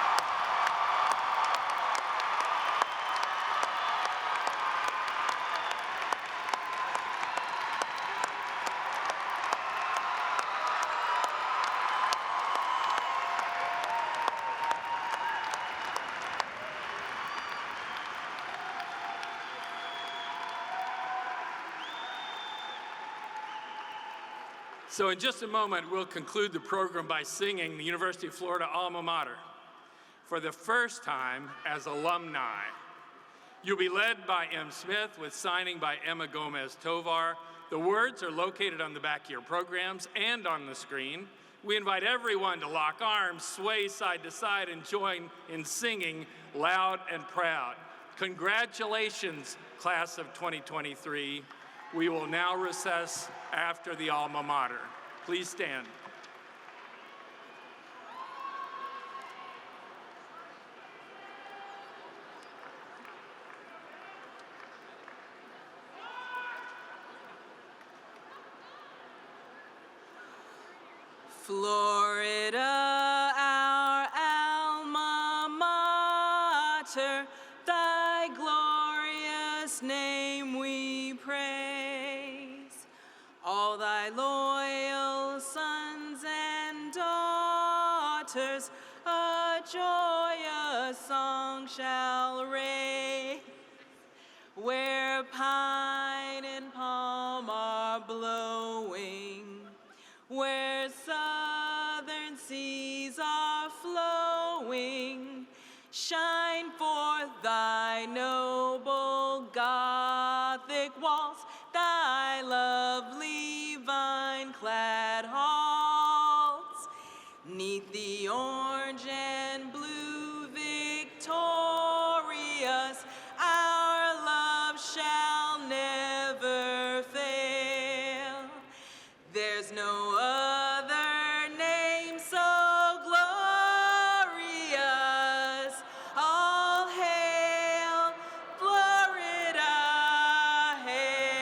So in just a moment, we'll conclude the program by singing the University of Florida alma mater for the first time as alumni. You'll be led by M. Smith with signing by Emma Gomez Tovar. The words are located on the back of your programs and on the screen. We invite everyone to lock arms, sway side to side, and join in singing loud and proud. Congratulations, class of 2023. We will now recess after the alma mater. Please stand. Florida, our alma mater, thy glorious name we praise. All thy loyal sons and daughters a joyous song shall raise, where pine and palm are blowing, where southern seas are flowing. Shine forth thy noble Gothic walls, thy lovely vine-clad halls. 'Neath the orange and blue victorious, our love shall never fail. There's no other name so glorious. All hail, Florida, hail.